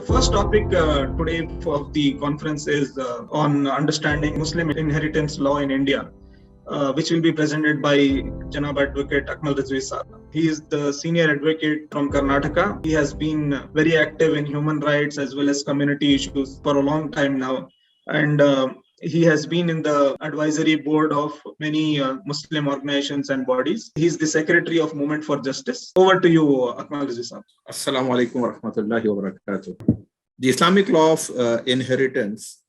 first topic today of the conference is on understanding Muslim inheritance law in India, which will be presented by Janab Advocate Akmal Rizvi Saab. He is the senior advocate from Karnataka. He has been very active in human rights as well as community issues for a long time now. And he has been in the advisory board of many Muslim organizations and bodies. He is the secretary of Movement for Justice. Over to you, Akmal Rizvi Saab. Assalamu alaikum wa rahmatullahi wa barakatuh. The Islamic law of inheritance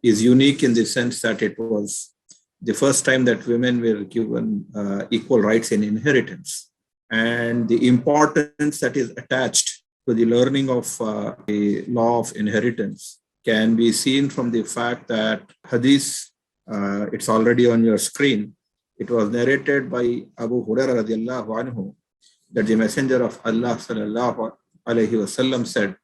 is unique in the sense that it was the first time that women were given equal rights in inheritance. And the importance that is attached to the learning of the law of inheritance can be seen from the fact that hadith, it's already on your screen. It was narrated by Abu Hurairah radiallahu anhu that the Messenger of Allah sallallahu alayhi wasallam said,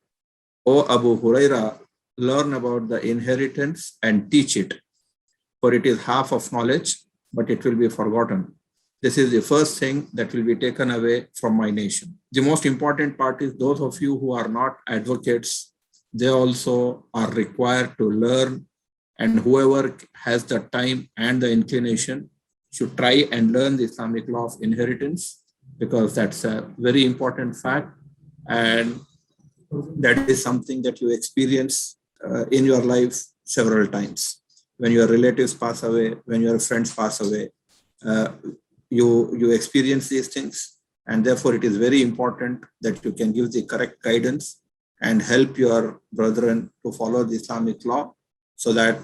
"O Abu Hurairah, learn about the inheritance and teach it, for it is half of knowledge, but it will be forgotten. This is the first thing that will be taken away from my nation." The most important part is those of you who are not advocates, they also are required to learn, and whoever has the time and the inclination should try and learn the Islamic law of inheritance, because that's a very important fact, and that is something that you experience in your life several times. When your relatives pass away, when your friends pass away, you experience these things, and therefore it is very important that you can give the correct guidance and help your brethren to follow the Islamic law so that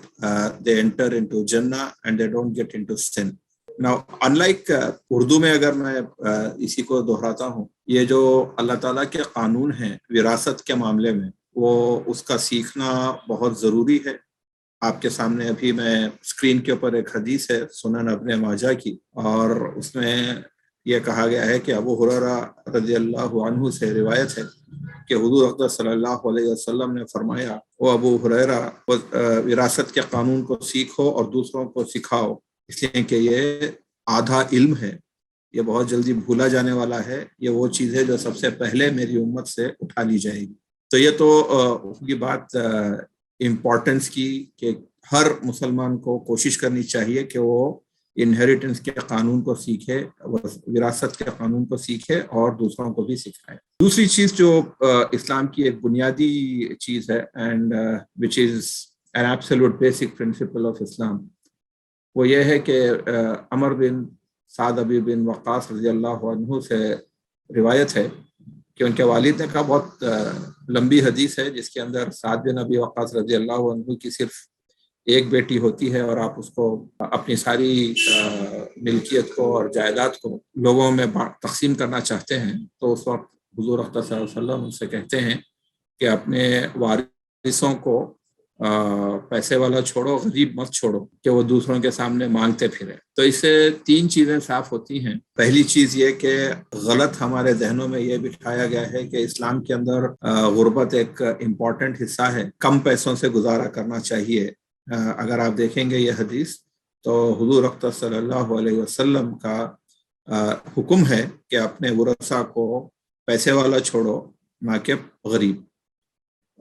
they enter into Jannah and they don't get into sin. Now, unlike Urdu में अगर मैं इसी को दोहराता हूँ, ये जो अल्लाह ताला के कानून हैं विरासत के मामले में, वो उसका सीखना बहुत ज़रूरी है. आपके सामने अभी मैं स्क्रीन के ऊपर एक हदीस है सुनन इब्न माजा की, और उसमें यह कहा गया है कि अबू हुरैरा रज़ियल्लाहु अन्हु से रिवायत है कि हुज़ूर अक़दस सल्लल्लाहु अलैहि वसल्लम ने फरमाया, ओ अबू हुरैरा, विरासत के कानून को सीखो और दूसरों को सिखाओ, इसलिए कि ये आधा इल्म है, ये बहुत जल्दी भूला जाने वाला है, ये वो चीज़ है जो सबसे पहले मेरी उम्मत से उठा ली जाएगी. तो ये तो की बात इम्पोर्टेंस की कि हर मुसलमान को कोशिश करनी चाहिए कि वो इनहेरिटेंस के कानून को सीखे, विरासत के कानून को सीखे और दूसरों को भी सिखाए. दूसरी चीज़ जो इस्लाम की एक बुनियादी चीज़ है, and which is an absolute basic principle of Islam, वो ये है कि अमर बिन साद अबी बिन वक़ास रज़ियल्लाहु अन्हु से रिवायत है कि उनके वालिद ने कहा, बहुत लंबी हदीस है जिसके अंदर साद बिन अबी वक़ास रज़ियल्लाहु अन्हु की सिर्फ एक बेटी होती है और आप उसको अपनी सारी मिल्कियत को और जायदाद को लोगों में तकसीम करना चाहते हैं, तो उस वक्त हुज़ूर अक़दस सल्लल्लाहु अलैहि वसल्लम उनसे कहते हैं कि अपने वारिसों को पैसे वाला छोड़ो, गरीब मत छोड़ो कि वो दूसरों के सामने मांगते फिरे. तो इससे तीन चीज़ें साफ होती हैं. पहली चीज़ ये कि गलत हमारे जहनों में ये बिठाया गया है कि इस्लाम के अंदर गुर्बत एक इम्पॉर्टेंट हिस्सा है, कम पैसों से गुजारा करना चाहिए. अगर आप देखेंगे ये हदीस तो हुज़ूर अक़दस सल्लल्लाहु अलैहि वसल्लम का हुक्म है कि अपने वरसा को पैसे वाला छोड़ो, ना कि गरीब.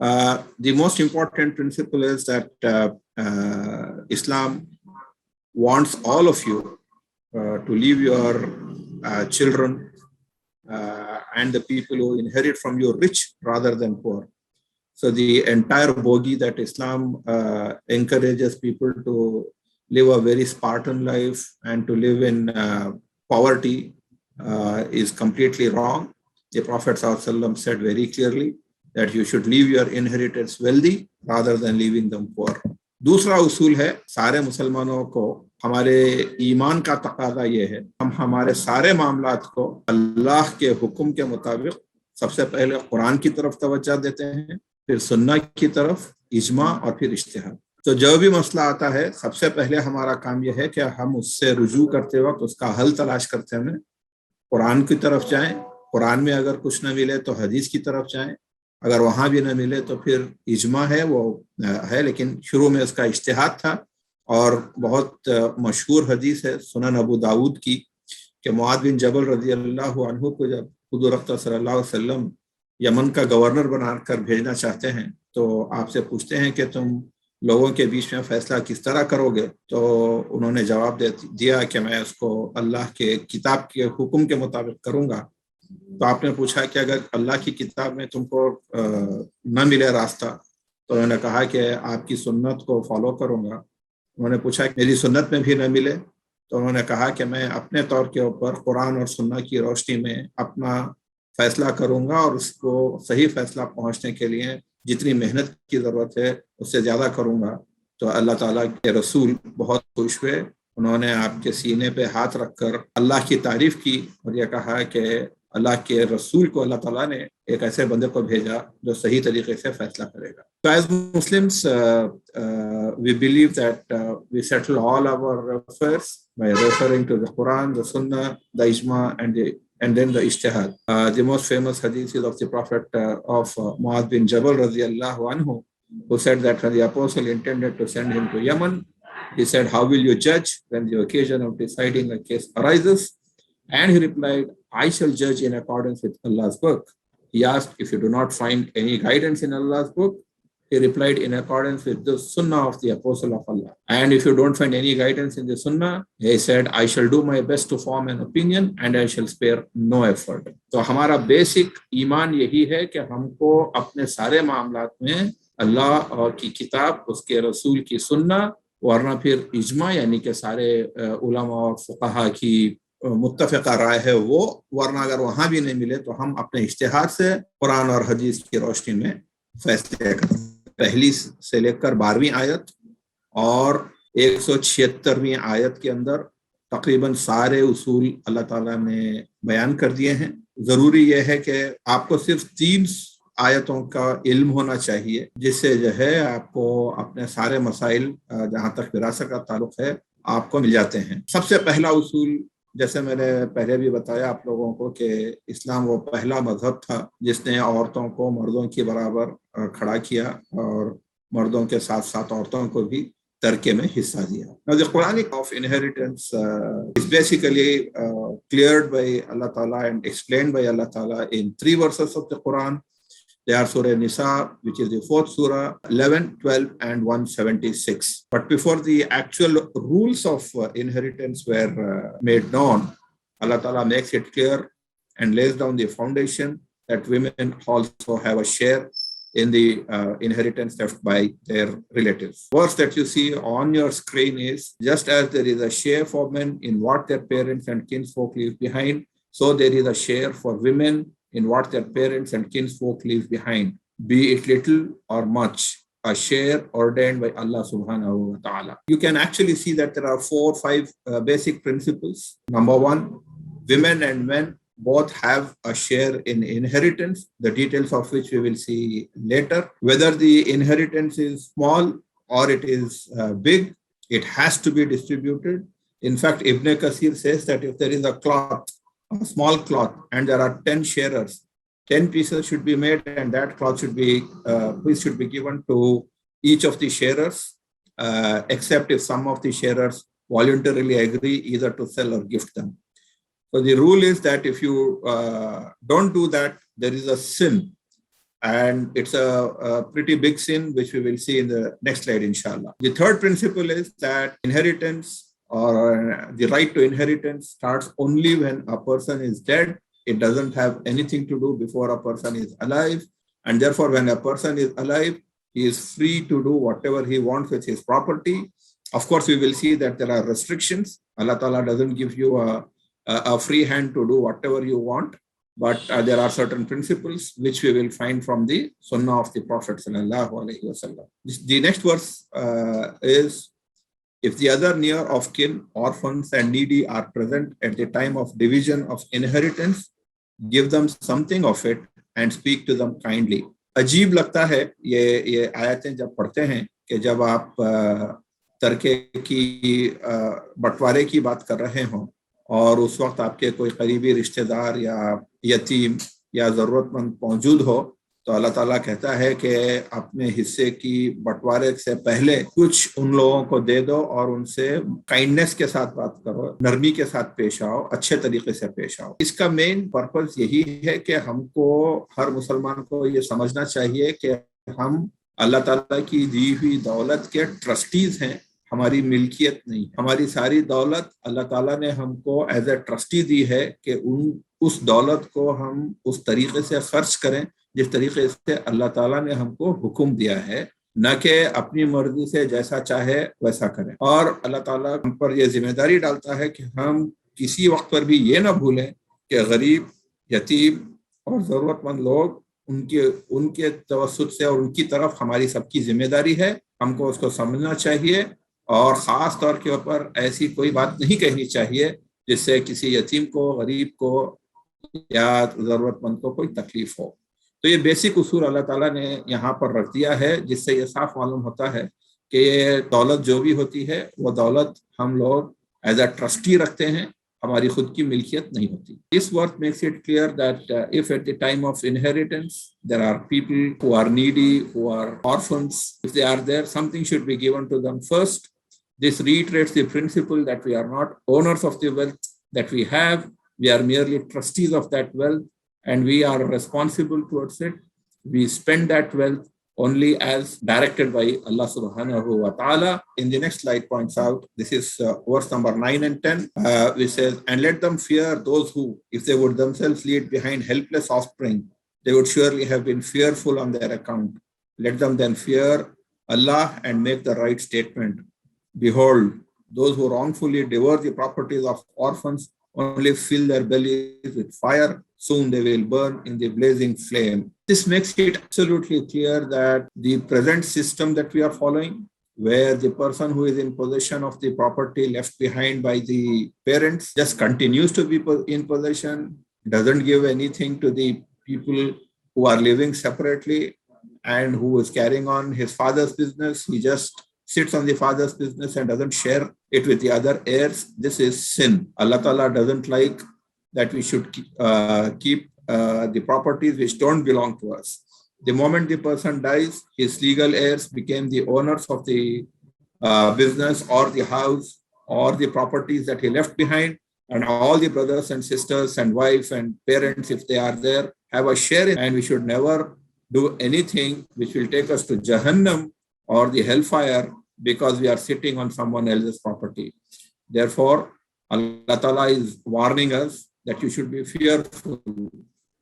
The most important principle is that Islam wants all of you to leave your children and the people who inherit from you rich rather than poor. So the entire bogey that Islam encourages people to live a very Spartan life and to live in poverty is completely wrong. The Prophet ﷺ said very clearly that you should leave your inheritance wealthy rather than leaving them poor. दूसरा उसूल है, सारे मुसलमानों को हमारे ईमान का तकाजा ये है, हम हमारे सारे मामलात को अल्लाह के हुक्म के मुताबिक सबसे पहले कुरान की तरफ तवज्जो देते हैं, फिर सुन्ना की तरफ, इजमा और फिर इज्तिहाद. तो जो भी मसला आता है, सबसे पहले हमारा काम यह है कि हम उससे रुजू करते वक्त उसका हल तलाश करते हैं, कुरान की तरफ जाएं, कुरान में अगर कुछ न मिले तो हदीस की तरफ जाएं, अगर वहाँ भी न मिले तो फिर इजमा है वो है, लेकिन शुरू में उसका इज्तिहाद था. और बहुत मशहूर हदीस है सुनन अबू दाऊद की कि मुआद बिन जबल रज़ियल्लाहु अन्हु को जब हुज़ूर अक़दस सल्लल्लाहु अलैहि वसल्लम یمن کا گورنر بنا کر بھیجنا چاہتے ہیں تو آپ سے پوچھتے ہیں کہ تم لوگوں کے بیچ میں فیصلہ کس طرح کرو گے؟ تو انہوں نے جواب دیا کہ میں اس کو اللہ کے کتاب کے حکم کے مطابق کروں گا. تو آپ نے پوچھا کہ اگر اللہ کی کتاب میں تم کو نہ ملے راستہ، تو انہوں نے کہا کہ آپ کی سنت کو فالو کروں گا. انہوں نے پوچھا کہ میری سنت میں بھی نہ ملے، تو انہوں نے کہا کہ میں اپنے طور کے اوپر قرآن اور سنت کی روشنی میں اپنا فیصلہ کروں گا، اور اس کو صحیح فیصلہ پہنچنے کے لیے جتنی محنت کی ضرورت ہے اس سے زیادہ کروں گا. تو اللہ تعالیٰ کے رسول بہت خوش ہوئے. انہوں نے آپ کے سینے پہ ہاتھ رکھ کر اللہ کی تعریف کی اور یہ کہا کہ اللہ کے رسول کو اللہ تعالیٰ نے ایک ایسے بندے کو بھیجا جو صحیح طریقے سے فیصلہ کرے گا. So as Muslims, we believe that we settle all our affairs by referring to the Quran, the Sunnah, the Ijma, and then the Ijtihad. The most famous hadith is of the Prophet of Mu'adh bin Jabal radiyallahu anhu, who said that when the apostle intended to send him to Yemen, he said, "How will you judge when the occasion of deciding a case arises?" And he replied, "I shall judge in accordance with Allah's book." He asked, "If you do not find any guidance in Allah's book?" He replied, "In accordance with the Sunnah of the Apostle of Allah." And if you don't find any guidance in the Sunnah, he said, "I shall do my best to form an opinion and I shall spare no effort." تو ہمارا basic ایمان یہی ہے کہ ہم کو اپنے سارے معاملات میں اللہ اور کی کتاب، اس کے رسول کی سنہ، ورنہ پھر اجماع یعنی کہ سارے علماء اور فقہا کی متفقہ رائے ہے وہ، ورنہ اگر وہاں بھی نہیں ملے تو ہم اپنے اجتہاد سے قرآن اور حدیث کی روشنی میں فیصلے کریں. پہلی سے لے کر 12ویں آیت اور 176ویں آیت کے اندر تقریباً سارے اصول اللہ تعالیٰ نے بیان کر دیے ہیں. ضروری یہ ہے کہ آپ کو صرف 3 آیتوں کا علم ہونا چاہیے، جس سے جو ہے آپ کو اپنے سارے مسائل جہاں تک وراثت کا تعلق ہے آپ کو مل جاتے ہیں. سب سے پہلا اصول، جیسے میں نے پہلے بھی بتایا آپ لوگوں کو، کہ اسلام وہ پہلا مذہب تھا جس نے عورتوں کو مردوں کے برابر کھڑا کیا اور مردوں کے ساتھ ساتھ عورتوں کو بھی ترکے میں حصہ دیا. Now the Quranic of inheritance is basically cleared by Allah Ta'ala and explained by Allah Ta'ala in 3 verses of the Quran. They are Surah Nisa, which is the 4th Surah, 11, 12, and 176. But before the actual rules of inheritance were made known, Allah Ta'ala makes it clear and lays down the foundation that women also have a share in the inheritance left by their relatives. Verse that you see on your screen is, just as there is a share for men in what their parents and kinsfolk leave behind, so there is a share for women in what their parents and kinsfolk leave behind, be it little or much, a share ordained by Allah subhanahu wa ta'ala. You can actually see that there are 4 or 5 basic principles. Number 1, women and men both have a share in inheritance, the details of which we will see later. Whether the inheritance is small or it is big, it has to be distributed. In fact, Ibn Kathir says that if there is a cloth, a small cloth, and there are 10 sharers, 10 pieces should be made, and that cloth should be given to each of the sharers, except if some of the sharers voluntarily agree either to sell or gift them. So the rule is that if you don't do that, there is a sin, and it's a pretty big sin, which we will see in the next slide, inshallah. The third principle is that inheritance, or the right to inheritance, starts only when a person is dead. It doesn't have anything to do before a person is alive. And therefore, when a person is alive, he is free to do whatever he wants with his property. Of course, we will see that there are restrictions. Allah Ta'ala doesn't give you a free hand to do whatever you want. But there are certain principles which we will find from the Sunnah of the Prophet Sallallahu Alaihi Wasallam. The next verse is, if the other near of kin, orphans and needy are present at the time of division of inheritance, give them something of it and speak to them kindly. عجیب لگتا ہے یہ آیتیں جب پڑھتے ہیں کہ جب آپ ترکے کی بٹوارے کی بات کر رہے ہوں اور اس وقت آپ کے کوئی قریبی رشتہ دار یا یتیم یا ضرورت مند موجود ہو تو اللہ تعالیٰ کہتا ہے کہ اپنے حصے کی بٹوارے سے پہلے کچھ ان لوگوں کو دے دو اور ان سے کائنڈنس کے ساتھ بات کرو، نرمی کے ساتھ پیش آؤ، اچھے طریقے سے پیش آؤ۔ اس کا مین پرپز یہی ہے کہ ہم کو، ہر مسلمان کو یہ سمجھنا چاہیے کہ ہم اللہ تعالیٰ کی دی ہوئی دولت کے ٹرسٹیز ہیں، ہماری ملکیت نہیں۔ ہماری ساری دولت اللہ تعالیٰ نے ہم کو ایز اے ٹرسٹی دی ہے کہ اس دولت کو ہم اس طریقے سے خرچ کریں جس طریقے سے اللہ تعالیٰ نے ہم کو حکم دیا ہے، نہ کہ اپنی مرضی سے جیسا چاہے ویسا کریں۔ اور اللہ تعالیٰ ہم پر یہ ذمہ داری ڈالتا ہے کہ ہم کسی وقت پر بھی یہ نہ بھولیں کہ غریب، یتیم اور ضرورت مند لوگ ان کے توسط سے اور ان کی طرف ہماری سب کی ذمہ داری ہے، ہم کو اس کو سمجھنا چاہیے، اور خاص طور کے اوپر ایسی کوئی بات نہیں کہنی چاہیے جس سے کسی یتیم کو، غریب کو یا ضرورت مند کو کوئی تکلیف ہو۔ تو یہ بیسک اصول اللہ تعالیٰ نے یہاں پر رکھ دیا ہے، جس سے یہ صاف معلوم ہوتا ہے کہ یہ دولت جو بھی ہوتی ہے وہ دولت ہم لوگ ایز اے ٹرسٹی رکھتے ہیں، ہماری خود کی ملکیت نہیں ہوتی۔ This verse makes it clear that if at the time of inheritance there are people who are needy, who are orphans, if they are there, something should be given to them first. This reiterates the principle that we are not owners of the wealth that we have. We are merely trustees of that wealth, and we are responsible towards it. We spend that wealth only as directed by Allah subhanahu wa ta'ala. In the next slide points out, this is verse number 9 and 10, which says, and let them fear those who, if they would themselves leave behind helpless offspring, they would surely have been fearful on their account. Let them then fear Allah and make the right statement. Behold, those who wrongfully devour the properties of orphans only fill their bellies with fire. Soon they will burn in the blazing flame. This makes it absolutely clear that the present system that we are following, where the person who is in possession of the property left behind by the parents just continues to be in possession, doesn't give anything to the people who are living separately and who is carrying on his father's business. He just sits on the father's business and doesn't share it with the other heirs. This is sin. Allah Ta'ala doesn't like that we should keep the properties which don't belong to us. The moment the person dies, his legal heirs became the owners of the business or the house or the properties that he left behind, and all the brothers and sisters and wife and parents, if they are there, have a share in it. And we should never do anything which will take us to Jahannam or the hellfire because we are sitting on someone else's property. Therefore, Allah Ta'ala is warning us that you should be fearful,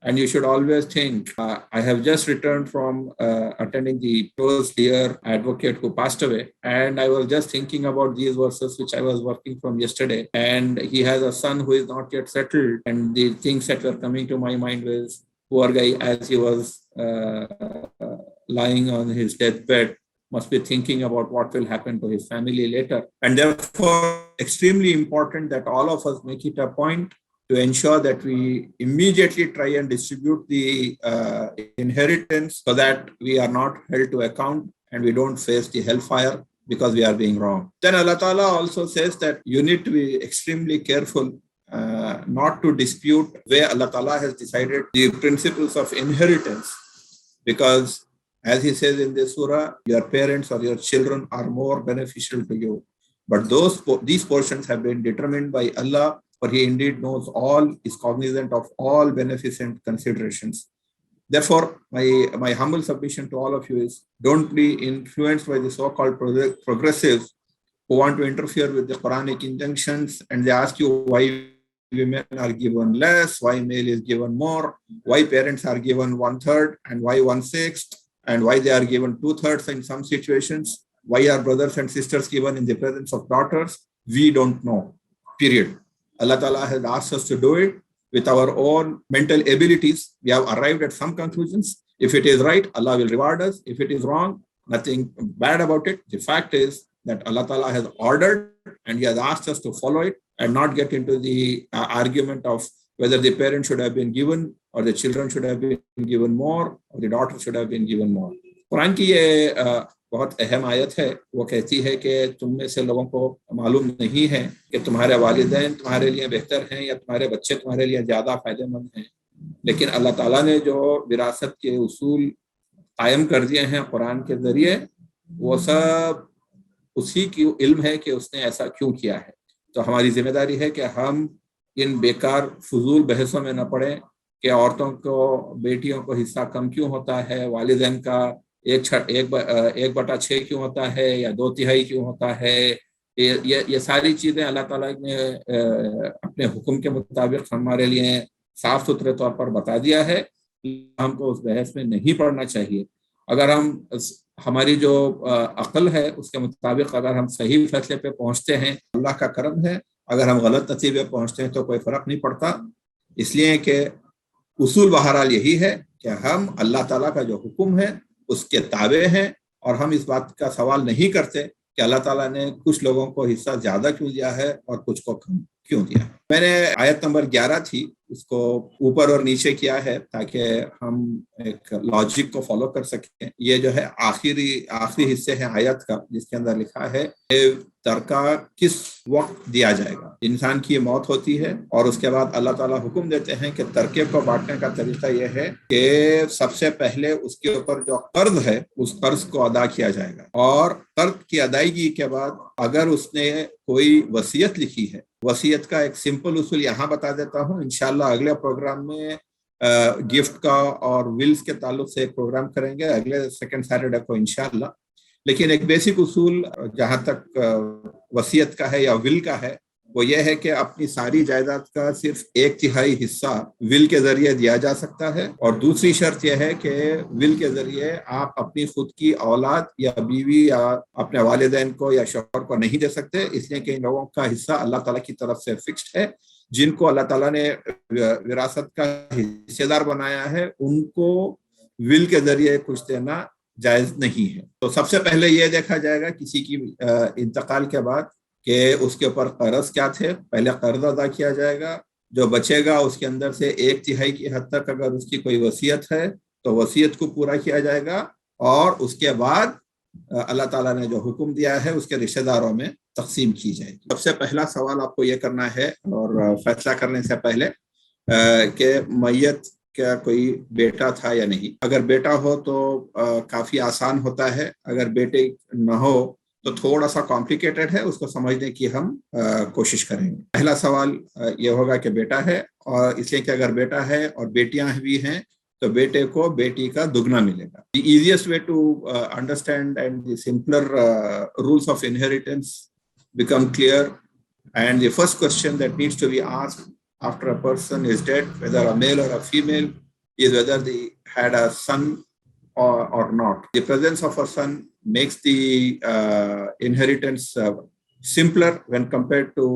and you should always think, I have just returned from attending the close dear advocate who passed away, and I was just thinking about these verses which I was working from yesterday, and he has a son who is not yet settled, and the things that were coming to my mind was, poor guy, as he was lying on his deathbed, must be thinking about what will happen to his family later. And therefore, extremely important that all of us make it a point to ensure that we immediately try and distribute the inheritance so that we are not held to account and we don't face the hellfire because we are being wrong. Then Allah Ta'ala also says that you need to be extremely careful not to dispute where Allah Ta'ala has decided the principles of inheritance, because as he says in this surah, your parents or your children are more beneficial to you. But these portions have been determined by Allah, for he indeed knows all, is cognizant of all beneficent considerations. Therefore, my humble submission to all of you is, don't be influenced by the so-called progressives who want to interfere with the Quranic injunctions, and they ask you why women are given less, why male is given more, why parents are given 1/3 and why 1/6, and why they are given 2/3 in some situations, why are brothers and sisters given in the presence of daughters. We don't know, period. Allah Ta'ala has asked us to do it with our own mental abilities. We have arrived at some conclusions. If it is right, Allah will reward us. If it is wrong, nothing bad about it. The fact is that Allah Ta'ala has ordered and he has asked us to follow it and not get into the argument of whether the parent should have been given or the children should have been given more or the daughter should have been given more. قرآن کی یہ بہت اہم آیت ہے. وہ کہتی ہے کہ تم میں سے لوگوں کو معلوم نہیں ہے کہ تمہارے والدین تمہارے لیے بہتر ہیں یا تمہارے بچے تمہارے لیے زیادہ فائدہ مند ہیں. لیکن اللہ تعالیٰ نے جو وراثت کے اصول قائم کر دیے ہیں قرآن کے ذریعے، وہ سب اسی کی علم ہے کہ اس نے ایسا کیوں کیا ہے. تو ہماری ذمہ داری ہے کہ ہم ان بیکار فضول بحثوں میں نہ پڑیں کہ عورتوں کو، بیٹیوں کو حصہ کم کیوں ہوتا ہے، والدین کا 1/6 کیوں ہوتا ہے یا 2/3 کیوں ہوتا ہے. یہ ساری چیزیں اللہ تعالیٰ نے اپنے حکم کے مطابق ہمارے لیے صاف ستھرے طور پر بتا دیا ہے. ہم کو اس بحث میں نہیں پڑنا چاہیے. اگر ہماری جو عقل ہے اس کے مطابق اگر ہم صحیح فیصلے پہ پہنچتے ہیں، اللہ کا کرم ہے. اگر ہم غلط نتیجے پہ پہنچتے ہیں تو کوئی فرق نہیں پڑتا، اس لیے کہ اصول بہرحال یہی ہے کہ ہم اللہ تعالیٰ کا جو حکم ہے اس کے تابع ہیں، اور ہم اس بات کا سوال نہیں کرتے کہ اللہ تعالیٰ نے کچھ لوگوں کو حصہ زیادہ کیوں دیا ہے اور کچھ کو کم کیوں دیا. میں نے آیت نمبر 11 تھی، اس کو اوپر اور نیچے کیا ہے تاکہ ہم ایک لاجک کو فالو کر سکیں. یہ جو ہے آخری حصے ہیں آیت کا، جس کے اندر لکھا ہے کہ ترکہ کس وقت دیا جائے گا. انسان کی موت ہوتی ہے اور اس کے بعد اللہ تعالیٰ حکم دیتے ہیں کہ ترکے کو بانٹنے کا طریقہ یہ ہے کہ سب سے پہلے اس کے اوپر جو قرض ہے اس قرض کو ادا کیا جائے گا، اور قرض کی ادائیگی کے بعد اگر اس نے کوئی وصیت لکھی ہے، وصیت کا ایک سمپل اصول یہاں بتا دیتا ہوں. انشاءاللہ اگلے پروگرام میں گفٹ کا اور ولز کے تعلق سے ایک پروگرام کریں گے اگلے سیکنڈ سیٹرڈے کو انشاءاللہ. لیکن ایک بیسک اصول جہاں تک وصیت کا ہے یا ول کا ہے، وہ یہ ہے کہ اپنی ساری جائیداد کا صرف 1/3 حصہ ول کے ذریعے دیا جا سکتا ہے. اور دوسری شرط یہ ہے کہ ول کے ذریعے آپ اپنی خود کی اولاد یا بیوی یا اپنے والدین کو یا شوہر کو نہیں دے سکتے، اس لیے کہ ان لوگوں کا حصہ اللہ تعالیٰ کی طرف سے فکسڈ ہے. جن کو اللہ تعالیٰ نے وراثت کا حصے دار بنایا ہے ان کو ول کے ذریعے کچھ دینا جائز نہیں ہے. تو سب سے پہلے یہ دیکھا جائے گا کسی کی انتقال کے بعد کہ اس کے اوپر قرض کیا تھے، پہلے قرض ادا کیا جائے گا. جو بچے گا اس کے اندر سے 1/3 کی حد تک اگر اس کی کوئی وصیت ہے تو وصیت کو پورا کیا جائے گا، اور اس کے بعد اللہ تعالیٰ نے جو حکم دیا ہے اس کے رشتہ داروں میں تقسیم کی جائے گی. سب سے پہلا سوال آپ کو یہ کرنا ہے اور فیصلہ کرنے سے پہلے کہ میت کیا کوئی بیٹا تھا یا نہیں. اگر بیٹا ہو تو کافی آسان ہوتا ہے، اگر بیٹے نہ ہو تو تھوڑا سا کمپلیکیٹڈ ہے، اس کو سمجھنے کی ہم کوشش کریں گے. پہلا سوال یہ ہوگا کہ بیٹا ہے، اور اس لیے کہ اگر بیٹا ہے اور بیٹیاں بھی ہیں تو بیٹے کو بیٹی کا دگنا ملے گا. The easiest way to understand and the simpler rules of inheritance become clear, and the first question that needs to be asked after a person is dead, whether a male or a female, is whether they had a son or not. The presence of a son makes the inheritance simpler when compared to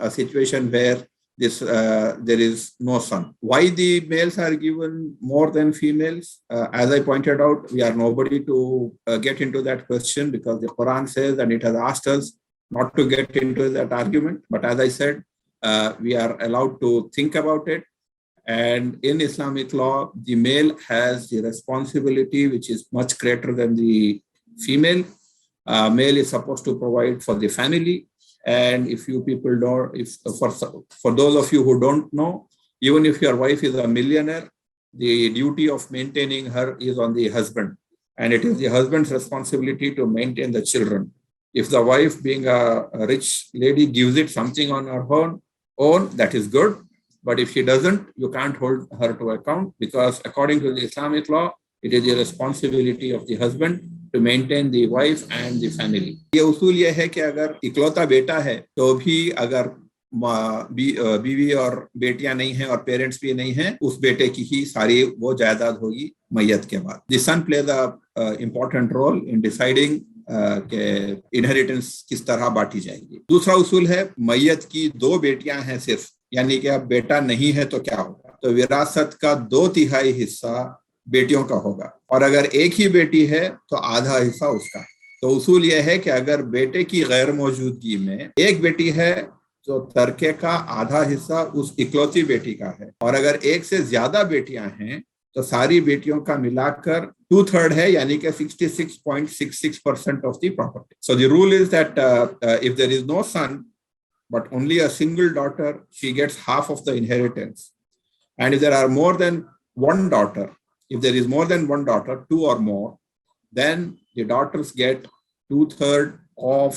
a situation where there is no son. Why the males are given more than females? As I pointed out, we are nobody to get into that question, because the Quran says, and it has asked us not to get into that argument. But as I said, we are allowed to think about it. And in Islamic law, the male has the responsibility which is much greater than the female. Male is supposed to provide for the family. And if you people don't, for those of you who don't know, even if your wife is a millionaire, the duty of maintaining her is on the husband. And it is the husband's responsibility to maintain the children. If the wife, being a rich lady, gives it something on her own, that is good. But if she doesn't, you can't hold her to account, because according to the Islamic law, it is the responsibility of the husband to maintain the wife and the family. یہ اصول یہ ہے کہ اگر اکلوتا بیٹا ہے تو بھی اگر بیوی اور بیٹیاں نہیں ہیں اور پیرنٹس بھی نہیں ہیں، اس بیٹے کی ہی ساری وہ جائیداد ہوگی میت کے بعد. The son plays a important role in deciding کہ انہیریٹنس کس طرح بانٹی جائے گی. دوسرا اصول ہے میت کی 2 بیٹیاں ہیں صرف، یعنی کہ اب بیٹا نہیں ہے تو کیا ہوگا؟ تو وراثت کا 2/3 حصہ بیٹیوں کا ہوگا، اور اگر ایک ہی بیٹی ہے تو آدھا حصہ اس کا. تو اصول یہ ہے کہ اگر بیٹے کی غیر موجودگی میں ایک بیٹی ہے تو ترکے کا آدھا حصہ اس اکلوتی بیٹی کا ہے، اور اگر ایک سے زیادہ بیٹیاں ہیں تو ساری بیٹیوں کا ملا کر 2/3 ہے، یعنی کہ 66.66% of the property. So the rule is that if there is no son but only a single daughter, she gets half of the inheritance. And if there are more than one daughter, if there is more than one daughter, 2 or more, then the daughters get 2/3 of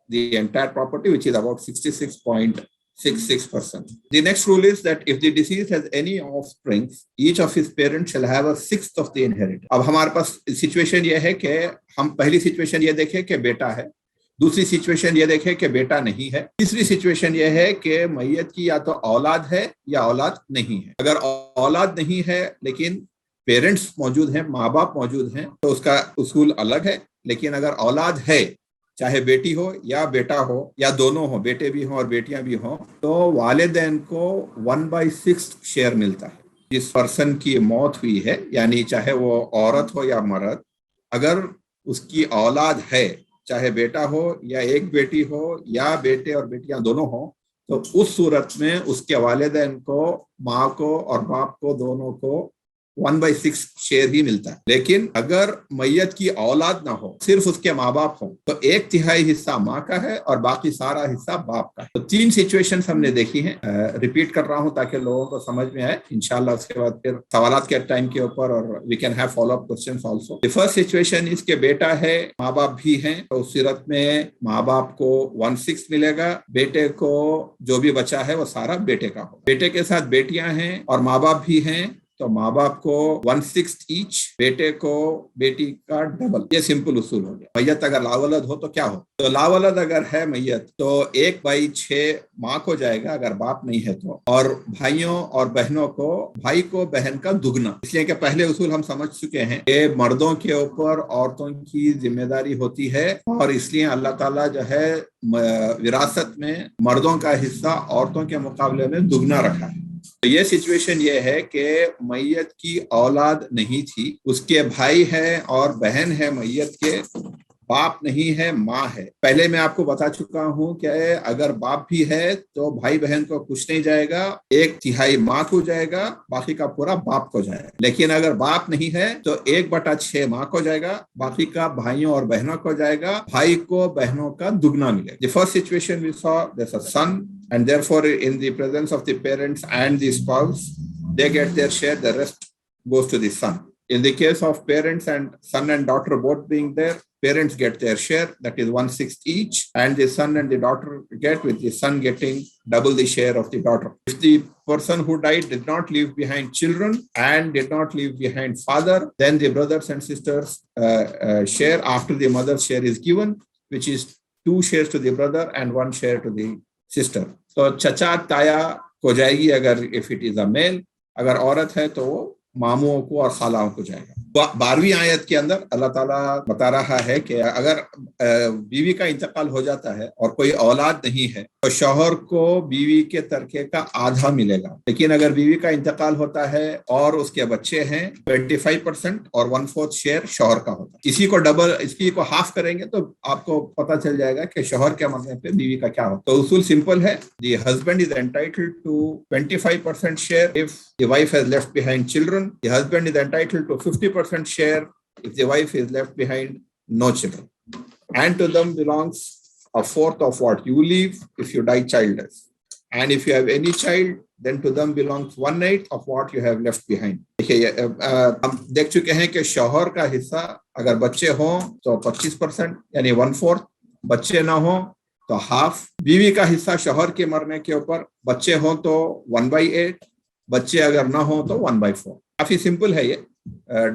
the entire property, which is about 66.66%. The next rule is that if the deceased has any offspring, each of his parents shall have a sixth of the inheritance. अब हमारे पास situation ये है कि हम पहली situation ये देखें कि बेटा है, दूसरी सिचुएशन ये देखें कि बेटा नहीं है, तीसरी सिचुएशन ये है कि मैयत की या तो औलाद है या औलाद नहीं है. अगर औलाद नहीं है लेकिन पेरेंट्स मौजूद हैं, माँ बाप मौजूद हैं, तो उसका उसूल अलग है. लेकिन अगर औलाद है, चाहे बेटी हो या बेटा हो या दोनों हो, बेटे भी हों और बेटियां भी हों, तो वालिदैन को 1/6 शेयर मिलता है. जिस पर्सन की मौत हुई है, यानी चाहे वो औरत हो या मर्द, अगर उसकी औलाद है, चाहे बेटा हो या एक बेटी हो या बेटे और बेटियां दोनों हो, तो उस सूरत में उसके वालिदैन को, माँ को और बाप को, दोनों को 1/6 शेयर ही मिलता है. लेकिन अगर मैयत की औलाद ना हो, सिर्फ उसके माँ बाप हो, तो 1/3 हिस्सा माँ का है और बाकी सारा हिस्सा बाप का है. तो 3 सिचुएशंस हमने देखी हैं. रिपीट कर रहा हूं ताकि लोगों को समझ में आए. इंशाल्लाह उसके बाद फिर सवालात के टाइम के ऊपर और we can have follow up questions also. The first situation इसके बेटा है, माँ बाप भी हैं, तो उस सूरत में माँ बाप को 1/6 मिलेगा. बेटे को जो भी बचा है वो सारा बेटे का हो. बेटे के साथ बेटियां हैं और माँ बाप भी हैं, तो माँ बाप को 1/6 ईच, बेटे को बेटी का डबल. ये सिंपल उसूल हो गया. मैयत अगर लावलद हो तो क्या हो? तो लावलद अगर है मैयत तो 1/6 माँ को जाएगा अगर बाप नहीं है तो, और भाइयों और बहनों को, भाई को बहन का दुगना. इसलिए कि पहले उसूल हम समझ चुके हैं कि मर्दों के ऊपर औरतों की जिम्मेदारी होती है, और इसलिए अल्लाह ताला जो है विरासत में मर्दों का हिस्सा औरतों के मुकाबले में दुगना रखा है. तो ये सिचुएशन ये है कि मैयत की औलाद नहीं थी, उसके भाई है और बहन है, मैयत के बाप नहीं है, माँ है. पहले मैं आपको बता चुका हूं कि अगर बाप भी है तो भाई बहन को कुछ नहीं जाएगा, 1/3 माँ को जाएगा, बाकी का पूरा बाप को जाएगा. लेकिन अगर बाप नहीं है तो 1/6 माँ को जाएगा, बाकी का भाइयों और बहनों को जाएगा. भाई को बहनों का दुगना मिलेगा. The first situation we saw, there's a son, and therefore in the presence of the parents and the spouse, they get their share, the rest goes to the son. In the case of parents and son and daughter both being there, parents get their share, that is 1/6 each, and the son and the daughter get, with the son getting double the share of the daughter. If the person who died did not leave behind children and did not leave behind father, then the brothers and sisters share after the mother's share is given, which is 2 shares to the brother and 1 share to the sister. तो चचा ताया को जाएगी अगर if it is a male, अगर औरत है तो वो मामुओं को और खालाओं को जाएगा. 12वीं आयत के अंदर अल्लाह ताला बता रहा है कि अगर बीवी का इंतकाल हो जाता है और कोई औलाद नहीं है तो शौहर को बीवी के तरके का आधा मिलेगा. लेकिन अगर बीवी का इंतकाल होता है और उसके बच्चे हैं, 25% और 1/4 शेयर शौहर का होता है. इसी को डबल, इसी को हाफ करेंगे तो आपको पता चल जाएगा कि शौहर के मरने पे बीवी का क्या होता है. तो उसूल सिंपल है. The husband is entitled to 25% share if the wife has left behind children. The husband is entitled to 50% share if the wife is left behind no children. And to them belongs 1/4 of what you leave if you die childless. And if you have any child, then to them belongs 1/8 of what you have left behind. देखिए हम देख चुके हैं कि शौहर का हिस्सा अगर बच्चे हों तो 25% यानी 1/4, बच्चे ना हो तो हाफ. बीवी का हिस्सा शौहर के मरने के ऊपर, बच्चे हों तो 1/8, बच्चे अगर ना हो तो 1/4. काफी सिंपल है ये,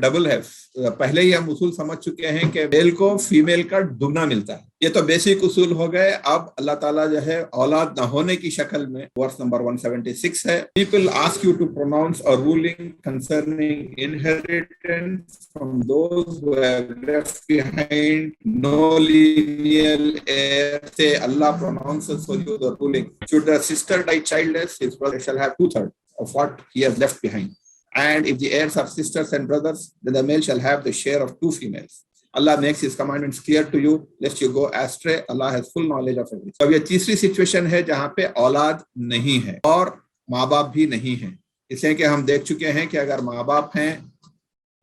डबल है. पहले ही हम उसूल समझ चुके हैं कि मेल को फीमेल का दुगना मिलता है. ये तो बेसिक उसूल हो गए. अब अल्लाह ताला जो है औलाद न होने की शक्ल में, वर्स नंबर 176 है, people ask you to pronounce a ruling concerning inheritance from those who have left behind no lineal heir. Say Allah pronounces for you the ruling. Should the sister die childless, his brother shall have 2/3 of what he has left behind. And if the heirs are sisters and brothers, then the male shall have the share of 2 females. Allah makes his commandments clear to you, lest you go astray. Allah has full knowledge of everything. अब ये तीसरी situation है जहाँ पे औलाद नहीं है और माँ बाप भी नहीं है. इसलिए कि हम देख चुके हैं कि अगर माँ बाप हैं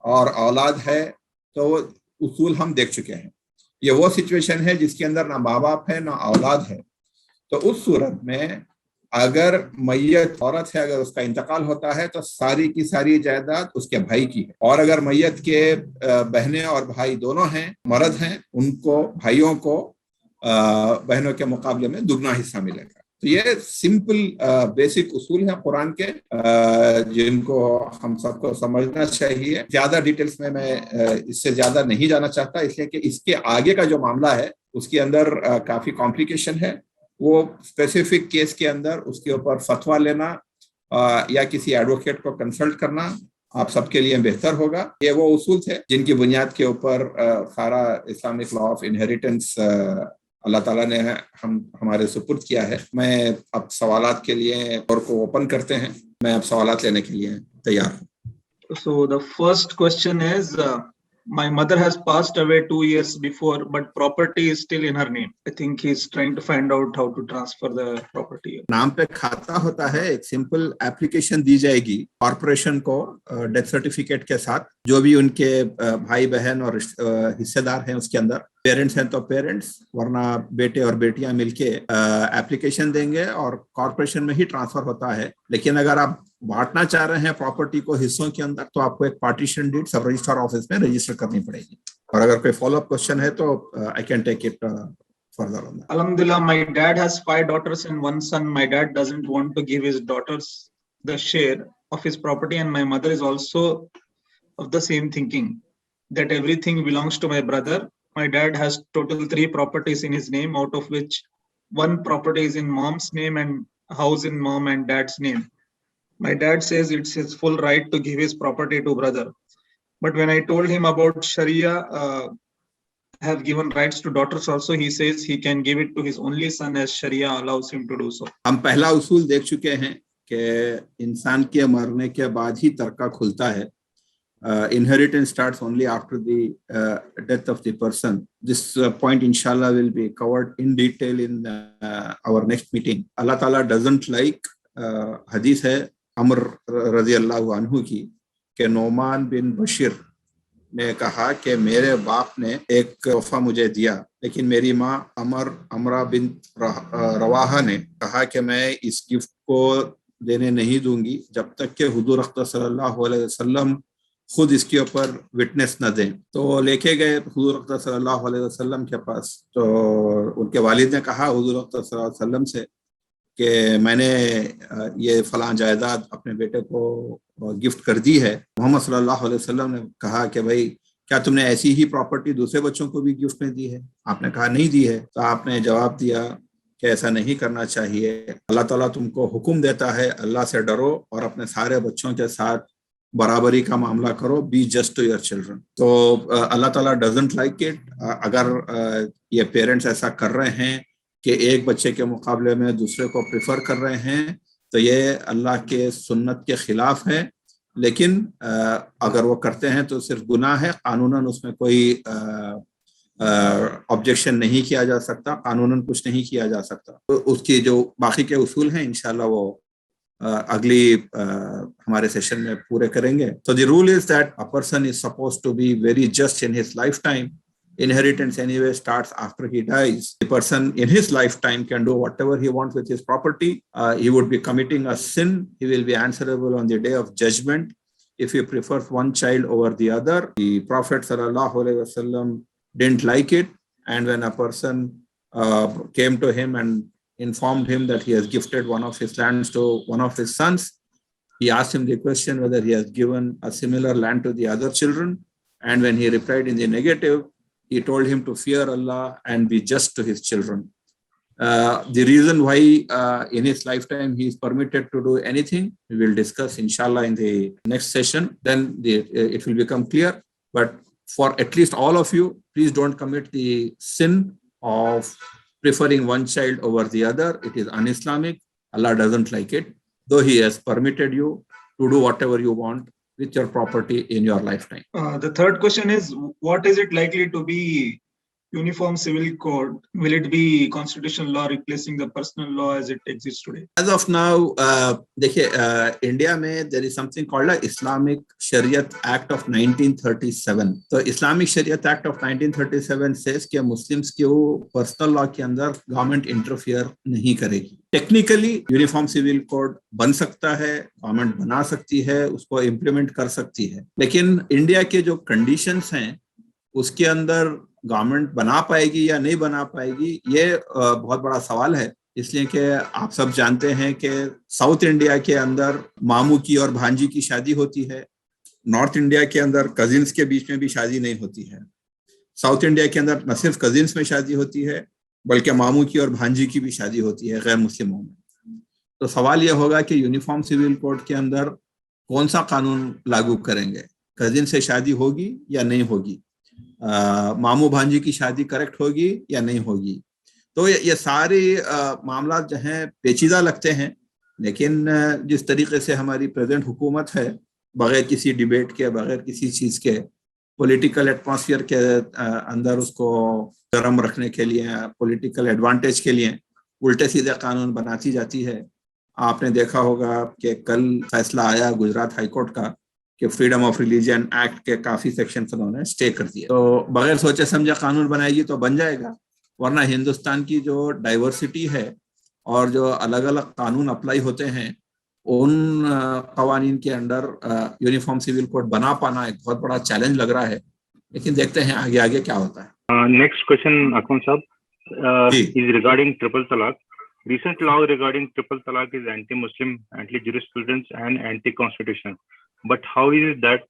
और औलाद है तो उसूल हम देख चुके हैं. ये वो सिचुएशन है जिसके अंदर ना माँ बाप है ना औलाद है. तो उस सूरत में अगर मैयत औरत है, अगर उसका इंतकाल होता है तो सारी की सारी जायदाद उसके भाई की है, और अगर मैयत के बहनें और भाई दोनों हैं, मर्द हैं, उनको भाइयों को बहनों के मुकाबले में दुगना हिस्सा मिलेगा। तो ये सिंपल बेसिक उसूल है कुरान के, जिनको हम सबको समझना चाहिए। ज्यादा डिटेल्स में मैं इससे ज्यादा नहीं जाना चाहता, इसलिए कि इसके आगे का जो मामला है उसके अंदर काफी कॉम्प्लिकेशन है। वो स्पेसिफिक केस के अंदर उसके ऊपर फतवा लेना या किसी एडवोकेट को कंसल्ट करना आप सबके लिए बेहतर होगा। ये वो उसूल थे जिनकी बुनियाद के ऊपर सारा इस्लामिक लॉ ऑफ इनहेरिटेंस अल्लाह ताला ने हमारे सुपुर्द किया है। मैं अब सवालात के लिए और को ओपन करते हैं, मैं अब सवालात लेने के लिए तैयार हूँ। So the first question is, my mother has passed away 2 years before, but property is still in her name. I think he's trying to find out how to transfer the property. नाम पे खाता होता है, एक simple application दी जाएगी corporation को death certificate के साथ, जो भी उनके भाई बहन और हिस्सेदार हैं उसके अंदर। पेरेंट्स हैं तो पेरेंट्स, वरना बेटे और बेटियां मिलके एप्लीकेशन देंगे और कॉर्पोरेशन में ही ट्रांसफर होता है। लेकिन अगर आप बांटना चाह रहे हैं प्रॉपर्टी को हिस्सों के अंदर, तो आपको एक partition deed sub registrar office में रजिस्टर करनी पड़ेगी। और अगर कोई फॉलोअप क्वेश्चन है तो I can take it further on that. Alhamdulillah, my dad has 5 daughters and 1 son. My dad doesn't want to give his daughters the share of his property, and my mother is also of the same thinking, that everything belongs to my brother. My dad has total 3 properties in his name, out of which 1 property is in mom's name and house in mom and dad's name. My dad says it's his full right to give his property to brother. But when I told him about Sharia, have given rights to daughters also, he says he can give it to his only son as Sharia allows him to do so. हम पहला उसूल देख चुके हैं कि इंसान के मरने के बाद ही तरका खुलता है। Inheritance starts only after the death of the person. This point inshallah will be covered in detail in our next meeting. Allah Ta'ala doesn't like hadith है अमर रज़ी अल्लाह अन्हु की कि नोमान बिन बशीर ने कहा कि मेरे बाप ने एक तोहफा मुझे दिया, लेकिन मेरी माँ अमरा बिन रवाहा ने कहा कि मैं इस गिफ्ट को देने नहीं दूंगी जब तक कि हुजूर अक़दस सल्लल्लाहु अलैहि वसल्लम खुद इसके ऊपर विटनेस न दें। तो लेके गए हुजूर अक़दस सल्लल्लाहु अलैहि वसल्लम के पास। तो उनके वालिद ने कहा हुजूर अक़दस सल्लल्लाहु अलैहि वसल्लम से कि मैंने ये फलां जायदाद अपने बेटे को गिफ्ट कर दी है। मोहम्मद सल्लल्लाहु अलैहि वसल्लम ने कहा कि भाई क्या तुमने ऐसी ही प्रॉपर्टी दूसरे बच्चों को भी गिफ्ट में दी है? आपने कहा नहीं दी है। तो आपने जवाब दिया कि ऐसा नहीं करना चाहिए, अल्लाह ताला तुमको हुक्म देता है अल्लाह से डरो और अपने सारे बच्चों के साथ बराबरी का मामला करो, be just to your children. तो अल्लाह ताला डजंट लाइक इट। अगर ये पेरेंट्स ऐसा कर रहे हैं कि एक बच्चे के मुकाबले में दूसरे को प्रेफर कर रहे हैं, तो ये अल्लाह के सुन्नत के खिलाफ है। लेकिन अगर वो करते हैं तो सिर्फ गुनाह है, कानूनन उसमें कोई ऑब्जेक्शन नहीं किया जा सकता, कानूनन कुछ नहीं किया जा सकता। तो उसकी जो बाकी के उसूल हैं इंशाल्लाह वो अगली हमारे सेशन में पूरे करेंगे। तो the rule is that a person is supposed to be very just in his life time. Inheritance anyway starts after he dies. The person in his lifetime can do whatever he wants with his property. He would be committing a sin. He will be answerable on the day of judgment if he prefers one child over the other. The Prophet sallallahu alaihi wasallam didn't like it, and when a person came to him and informed him that he has gifted one of his lands to one of his sons, he asked him the question whether he has given a similar land to the other children, and when he replied in the negative, he told him to fear Allah and be just to his children. The reason why in his lifetime he is permitted to do anything, we will discuss inshallah in the next session. Then it will become clear. But for at least all of you, please don't commit the sin of preferring one child over the other. It is un-Islamic. Allah doesn't like it, though he has permitted you to do whatever you want with your property in your lifetime. The third question is, what is it likely to be uniform civil code, will it be constitutional law replacing the personal law as it exists today? As of now, देखिए India में there is something called a Islamic Shariat Act of 1937. तो Islamic Shariat Act of 1937 says कि Muslims के वो personal law के अंदर government interfere नहीं करेगी. टेक्निकली यूनिफॉर्म सिविल कोड बन सकता है, गवर्नमेंट बना सकती है, उसको इम्प्लीमेंट कर सकती है, लेकिन इंडिया के जो कंडीशंस हैं उसके अंदर गवर्नमेंट बना पाएगी या नहीं बना पाएगी, ये बहुत बड़ा सवाल है. इसलिए कि आप सब जानते हैं कि साउथ इंडिया के अंदर मामू की और भांजी की शादी होती है, नॉर्थ इंडिया के अंदर कजिन्स के बीच में भी शादी नहीं होती है, साउथ इंडिया के अंदर न सिर्फ कजिन्स में शादी होती है बल्कि मामू की और भांजी की भी शादी होती है गैर मुस्लिमों में. तो सवाल यह होगा कि यूनिफॉर्म सिविल कोड के अंदर कौन सा कानून लागू करेंगे, कजिन से शादी होगी या नहीं होगी, मामू भांजी की शादी करेक्ट होगी या नहीं होगी. तो ये सारे मामला जो हैं पेचीदा लगते हैं, लेकिन जिस तरीके से हमारी प्रेजेंट हुकूमत है, बगैर किसी डिबेट के, बगैर किसी चीज़ के, पॉलिटिकल एटमॉस्फेयर के अंदर उसको गर्म रखने के लिए, पॉलिटिकल एडवांटेज के लिए उल्टे सीधे कानून बनाती जाती है. आपने देखा होगा कि कल फैसला आया गुजरात हाई कोर्ट का कि फ्रीडम ऑफ रिलीजन एक्ट के काफ़ी सेक्शन उन्होंने स्टे कर दिए. तो बगैर सोचे समझे कानून बनाएगी तो बन जाएगा, वरना हिंदुस्तान की जो डाइवर्सिटी है और जो अलग अलग कानून अप्लाई होते हैं, उन कवानीन के अंडर यूनिफॉर्म सिविल कोड बना पाना एक बहुत बड़ा चैलेंज लग रहा है. लेकिन देखते हैं आगे आगे क्या होता है. नेक्स्ट क्वेश्चन अकमल साहब इज रिगार्डिंग ट्रिपल तलाक. Recent law regarding triple talaq is anti-Muslim, anti-jurisprudence and anti-constitutional. But how is it that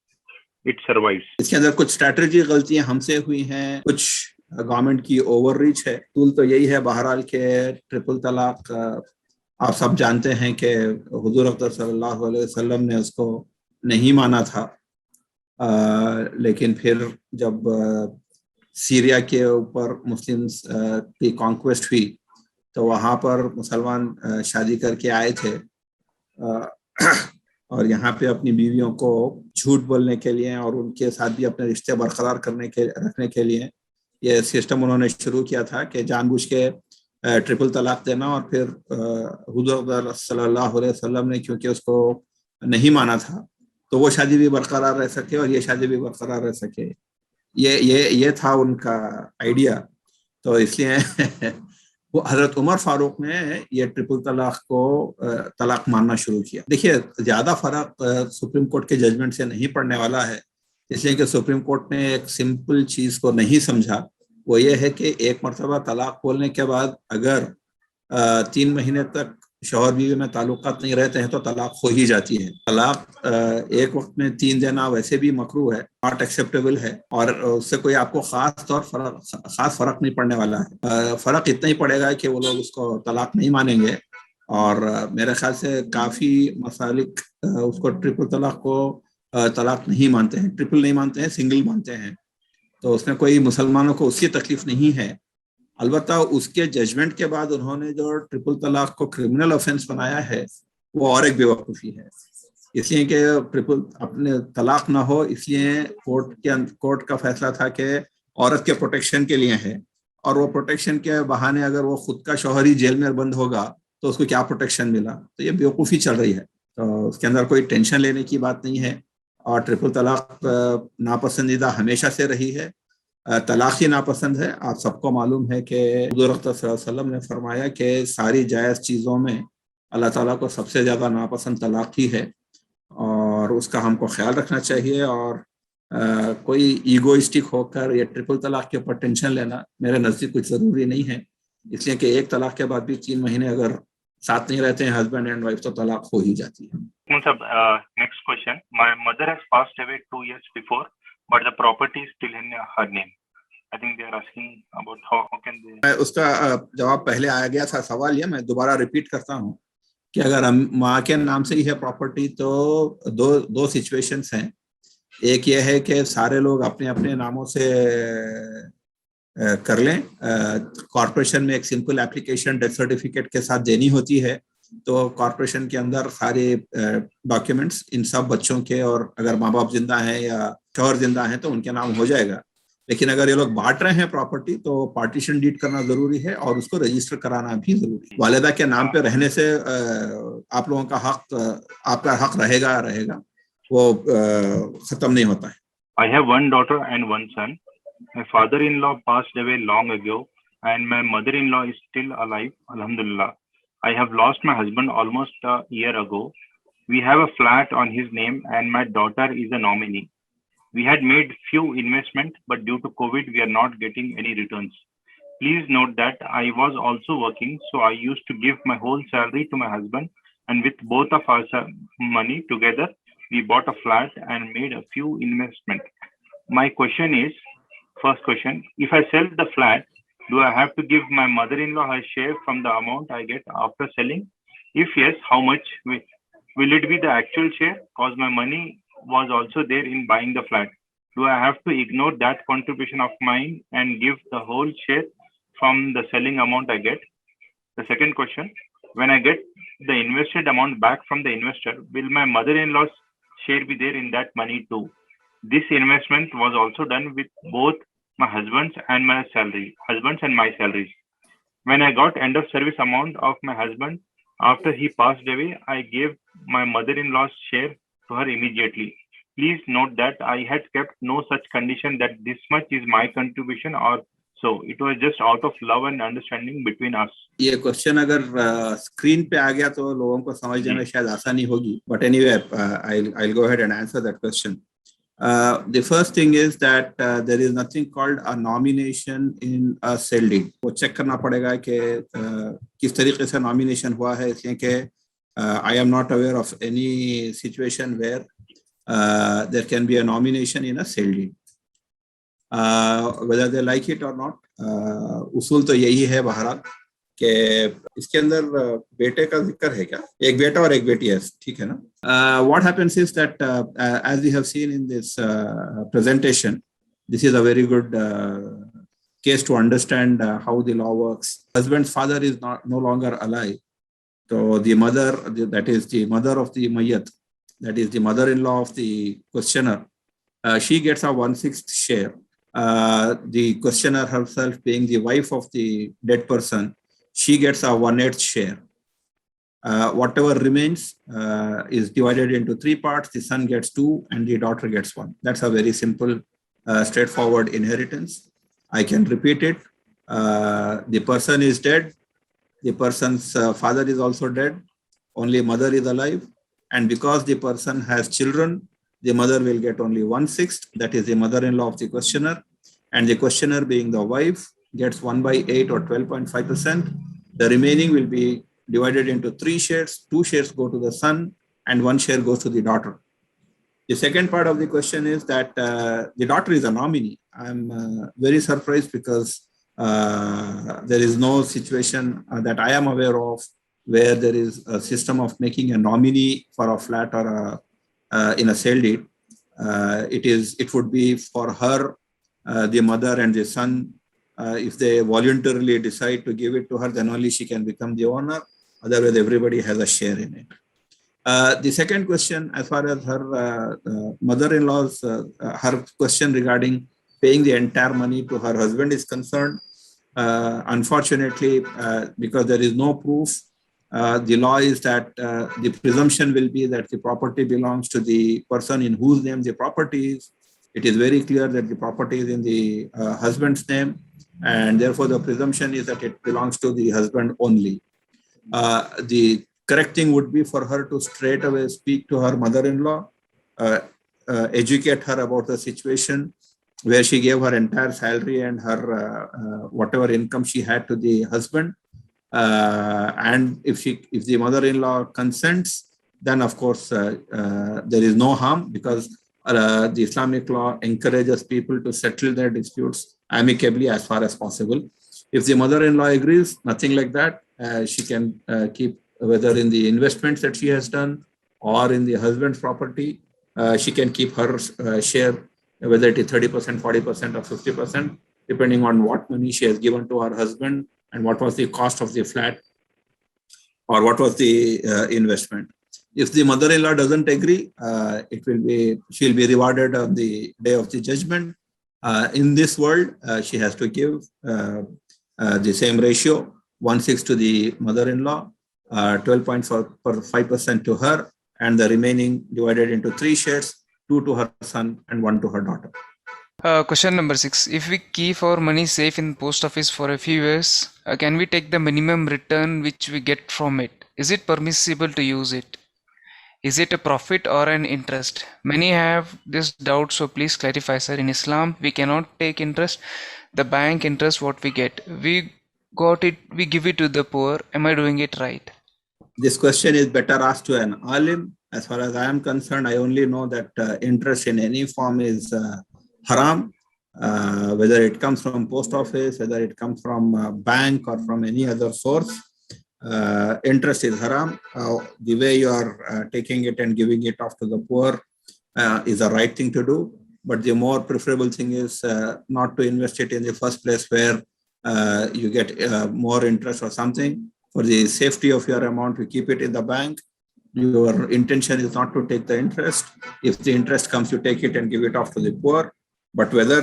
it survives? इसके अंदर कुछ स्ट्रैटेजी गलतियां हमसे हुई हैं, कुछ गवर्नमेंट की ओवर रीच है. टूल तो यही है बहरहाल के ट्रिपल तलाक आप सब जानते हैं कि हुजूर अकबर सल्लल्लाहु अलैहि वसल्लम ने उसको नहीं माना था, लेकिन फिर जब सीरिया के ऊपर मुस्लिम्स की कॉन्क्वेस्ट हुई तो वहाँ पर मुसलमान शादी करके आए थे और यहाँ पे अपनी बीवियों को झूठ बोलने के लिए और उनके साथ भी अपने रिश्ते बरकरार रखने के लिए ये सिस्टम उन्होंने शुरू किया था कि जानबूझ के ट्रिपल तलाक देना. और फिर हुजूर सल्लल्लाहु अलैहि वसल्लम ने क्योंकि उसको नहीं माना था तो वो शादी भी बरकरार रह सके और ये शादी भी बरकरार रह सके, ये था उनका आइडिया. तो इसलिए वो हजरत उमर फारूक ने ये ट्रिपल तलाक को तलाक मानना शुरू किया. देखिए ज़्यादा फर्क सुप्रीम कोर्ट के जजमेंट से नहीं पड़ने वाला है, इसलिए कि सुप्रीम कोर्ट ने एक सिंपल चीज़ को नहीं समझा. वो ये है कि एक मरतबा तलाक बोलने के बाद अगर 3 महीने तक शौहर बीवी में ताल्लुकात नहीं रहते हैं तो तलाक हो ही जाती है. तलाक एक वक्त में 3 देना वैसे भी मकरूह है, नॉट एक्सेप्टेबल है, और उससे कोई आपको खास फर्क नहीं पड़ने वाला है. फर्क इतना ही पड़ेगा कि वो लोग उसको तलाक नहीं मानेंगे. और मेरे ख्याल से काफ़ी मसालिक उसको ट्रिपल तलाक को तलाक नहीं मानते हैं, ट्रिपल नहीं मानते हैं, सिंगल मानते हैं. तो उसमें कोई मुसलमानों को उसकी तकलीफ नहीं है. अलबत्ता उसके जजमेंट के बाद उन्होंने जो ट्रिपल तलाक को क्रिमिनल ऑफेंस बनाया है वो और एक बेवकूफ़ी है. इसलिए कि ट्रिपल अपने तलाक ना हो, इसलिए कोर्ट का फैसला था कि औरत के प्रोटेक्शन के लिए है, और वो प्रोटेक्शन के बहाने अगर वो खुद का शौहर ही जेल में बंद होगा तो उसको क्या प्रोटेक्शन मिला. तो ये बेवकूफ़ी चल रही है. तो उसके अंदर कोई टेंशन लेने की बात नहीं है. और ट्रिपल तलाक नापसंदीदा हमेशा से रही है, तलाक ही नापसंद है. आप सबको मालूम है कि हुज़ूर अक़बर सल्लल्लाहु अलैहि वसल्लम ने फरमाया कि सारी जायज़ चीज़ों में अल्लाह ताला को सबसे ज़्यादा नापसंद तलाक ही है, और उसका हमको ख्याल रखना चाहिए. और कोई ईगोइस्टिक होकर ये ट्रिपल तलाक के ऊपर टेंशन लेना मेरे नज़दीक कुछ ज़रूरी नहीं है. इसलिए कि एक तलाक के बाद भी 3 महीने अगर साथ नहीं रहते हैं हस्बैंड एंड वाइफ तो तलाक हो ही जाती है. Next question. My mother has passed away 2 years before, but the property is still in her name. I think they are asking about how can they. उसका जवाब पहले आया गया था. सवाल ये मैं दोबारा रिपीट करता हूँ कि अगर हम माँ के नाम से ही है प्रॉपर्टी तो दो सिचुएशंस हैं. एक ये है कि सारे लोग अपने अपने नामों से कर लें. कॉर्पोरेशन में एक सिंपल एप्लीकेशन डेथ सर्टिफिकेट के साथ देनी होती है, तो कॉर्पोरेशन के अंदर सारे डॉक्यूमेंट्स इन सब बच्चों के, और अगर माँ बाप जिंदा हैं या शौहर जिंदा हैं तो उनके नाम हो जाएगा. लेकिन अगर ये लोग बांट रहे हैं प्रॉपर्टी तो पार्टीशन डीड करना जरूरी है और उसको रजिस्टर कराना भी जरूरी है. वालिदा के नाम पे रहने से आप लोगों का हक, आपका हक रहेगा, वो खत्म नहीं होता है. I have one daughter and one son. My father-in-law passed away long ago, and my mother-in-law is still alive, alhamdulillah. I have lost my husband almost a year ago. We have a flat on his name, and my daughter is a nominee. We had made few investments, but due to COVID, we are not getting any returns. Please note that I was also working, so I used to give my whole salary to my husband, and with both of our money together, we bought a flat and made a few investments. My question is, first question, if I sell the flat, do I have to give my mother-in-law her share from the amount I get after selling? If yes, how much? Will it be the actual share? Because my money was also there in buying the flat. Do I have to ignore that contribution of mine and give the whole share from the selling amount I get? The second question, when I get the invested amount back from the investor, will my mother-in-law's share be there in that money too? This investment was also done with both my husband's and my salaries. When I got end of service amount of my husband after he passed away, I gave my mother-in-law's share to her immediately. Please note that I had kept no such condition that this much is my contribution or so. It was just out of love and understanding between us. ये question अगर screen पे आ गया तो लोगों को समझने में शायद आसानी होगी. But anyway, I'll go ahead and answer that question. The first thing is that there is nothing called a nomination in a sale deed. वो चेक करना पड़ेगा कि किस तरीके से nomination हुआ है, इसलिए कि I am not aware of any situation where there can be a nomination in a sale deed. Whether they like it or not, उसूल तो यही है बहरहाल कि इसके अंदर बेटे का जिक्र है क्या, एक बेटा और एक बेटी है, ठीक है ना. What happens is that as we have seen in this presentation, this is a very good case to understand how the law works. Husband's father is no longer alive, so the mother, that is the mother of the mayyat, that is the mother-in-law of the questioner, she gets a 1/6 share. The questioner herself, being the wife of the dead person, she gets a 1/8 share. Whatever remains is divided into 3 parts. The son gets 2 and the daughter gets 1. That's a very simple, straightforward inheritance. I can repeat it. The person is dead. The person's father is also dead. Only mother is alive. And because the person has children, the mother will get only 1/6. That is the mother-in-law of the questioner. And the questioner, being the wife, gets 1/8 or 12.5%. The remaining will be divided into 3 shares. 2 shares go to the son and 1 share goes to the daughter. The second part of the question is that the daughter is a nominee. I'm very surprised because there is no situation that I am aware of where there is a system of making a nominee for a flat or in a sale deed. It would be for her, the mother and the son. If they voluntarily decide to give it to her, then only she can become the owner. Otherwise, everybody has a share in it. The second question, as far as her mother-in-law's, her question regarding paying the entire money to her husband is concerned, unfortunately, because there is no proof, the law is that the presumption will be that the property belongs to the person in whose name the property is. It is very clear that the property is in the husband's name, and therefore the presumption is that it belongs to the husband only. The correct thing would be for her to straight away speak to her mother-in-law, educate her about the situation where she gave her entire salary and her whatever income she had to the husband. And if the mother-in-law consents, then of course there is no harm, because the Islamic law encourages people to settle their disputes amicably as far as possible. If the mother-in-law agrees, nothing like that, she can keep, whether in the investments that she has done or in the husband's property, she can keep her share, whether it is 30%, 40% or 50%, depending on what money she has given to her husband and what was the cost of the flat or what was the investment. If the mother-in-law doesn't agree, she'll be rewarded on the day of the judgment. In this world, she has to give the same ratio, 1/6 to the mother-in-law, 12.5% to her, and the remaining divided into 3 shares, 2 to her son and 1 to her daughter. Question number 6. If we keep our money safe in post office for a few years, can we take the minimum return which we get from it? Is it permissible to use it? Is it a profit or an interest? Many have this doubt, so please clarify, sir. In Islam, we cannot take interest. The bank interest what we get. We got it, we give it to the poor. Am I doing it right? This question is better asked to an alim. As far as I am concerned, I only know that interest in any form is haram, whether it comes from post office, whether it comes from bank or from any other source. Interest is haram. The way you are taking it and giving it off to the poor is the right thing to do. But the more preferable thing is not to invest it in the first place where you get more interest or something. For the safety of your amount, you keep it in the bank. Your intention is not to take the interest. If the interest comes, you take it and give it off to the poor. But whether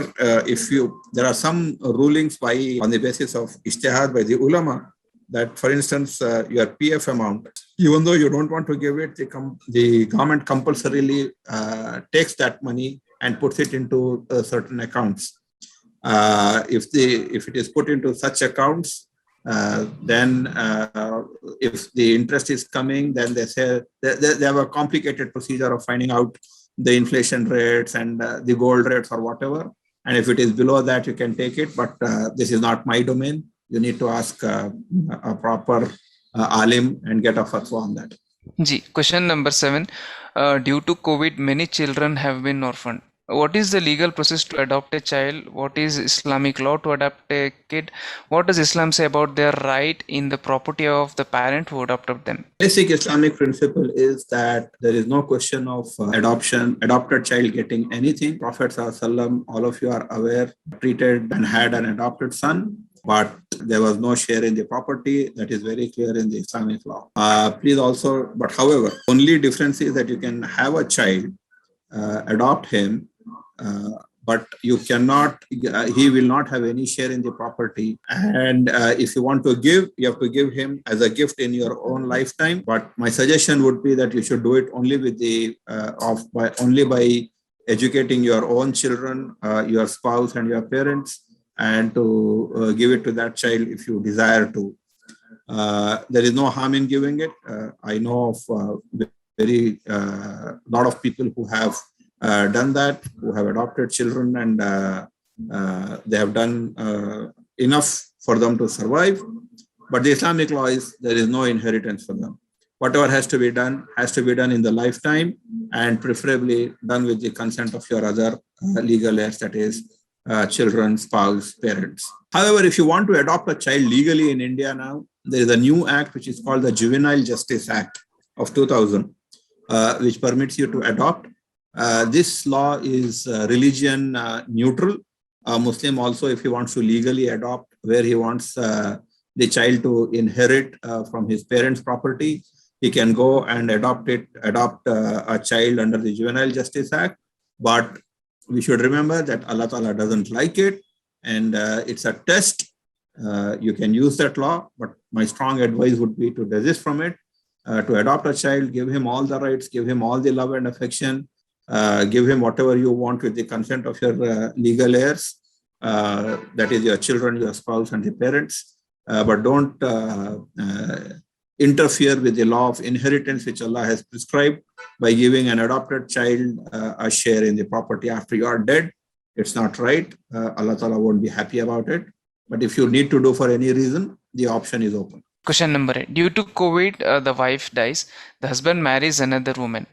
there are some rulings on the basis of ijtihad by the ulama, that, for instance, your PF amount, even though you don't want to give it, the government compulsorily takes that money and puts it into certain accounts. If it is put into such accounts, then if the interest is coming, then they say they have a complicated procedure of finding out the inflation rates and the gold rates or whatever. And if it is below that, you can take it. But this is not my domain. You need to ask a proper alim and get a fatwa on that. Question number 7. Due to COVID, many children have been orphaned. What is the legal process to adopt a child? What is Islamic law to adopt a kid? What does Islam say about their right in the property of the parent who adopted them? Basic Islamic principle is that there is no question of adopted child getting anything. Prophet ﷺ, all of you are aware, treated and had an adopted son, but there was no share in the property. That is very clear in the Islamic law. However, only difference is that you can have a child, adopt him, but you cannot, he will not have any share in the property. And if you want to give, you have to give him as a gift in your own lifetime. But my suggestion would be that you should do it only by educating your own children, your spouse and your parents, and to give it to that child if you desire to. There is no harm in giving it. I know of very lot of people who have done that, who have adopted children, and they have done enough for them to survive. But the Islamic law is there is no inheritance for them. Whatever has to be done in the lifetime, and preferably done with the consent of your other legal heirs, that is children, spouse, parents. However, if you want to adopt a child legally in India now, there is a new act which is called the Juvenile Justice Act of 2000, which permits you to adopt. This law is religion neutral. A Muslim also, if he wants to legally adopt, where he wants the child to inherit from his parents' property, he can go and adopt a child under the Juvenile Justice Act. But we should remember that Allah Ta'ala doesn't like it, and it's a test. You can use that law, but my strong advice would be to desist from it. To adopt a child, give him all the rights, give him all the love and affection, give him whatever you want with the consent of your legal heirs, that is your children, your spouse and the parents, but don't interfere with the law of inheritance which Allah has prescribed by giving an adopted child a share in the property after you are dead. It's not right. Allah Ta'ala won't be happy about it. But if you need to do for any reason, the option is open. Question number 8. Due to COVID, the wife dies, the husband marries another woman.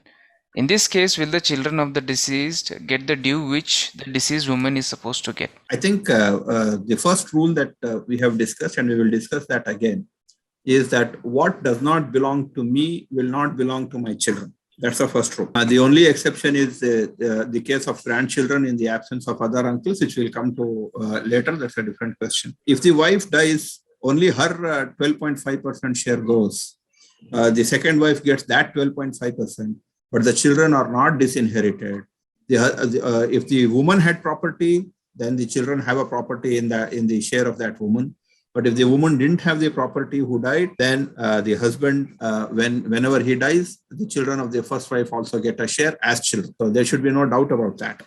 In this case, will the children of the deceased get the due which the deceased woman is supposed to get? I think the first rule that we have discussed, and we will discuss that again, is that what does not belong to me will not belong to my children. That's the first rule. The only exception is the case of grandchildren in the absence of other uncles, which we'll come to later. That's a different question. If the wife dies, only her 12.5% share goes. The second wife gets that 12.5%, but the children are not disinherited. If the woman had property, then the children have a property in the share of that woman. But if the woman didn't have the property who died, then the husband, whenever he dies, the children of the first wife also get a share as children. So there should be no doubt about that.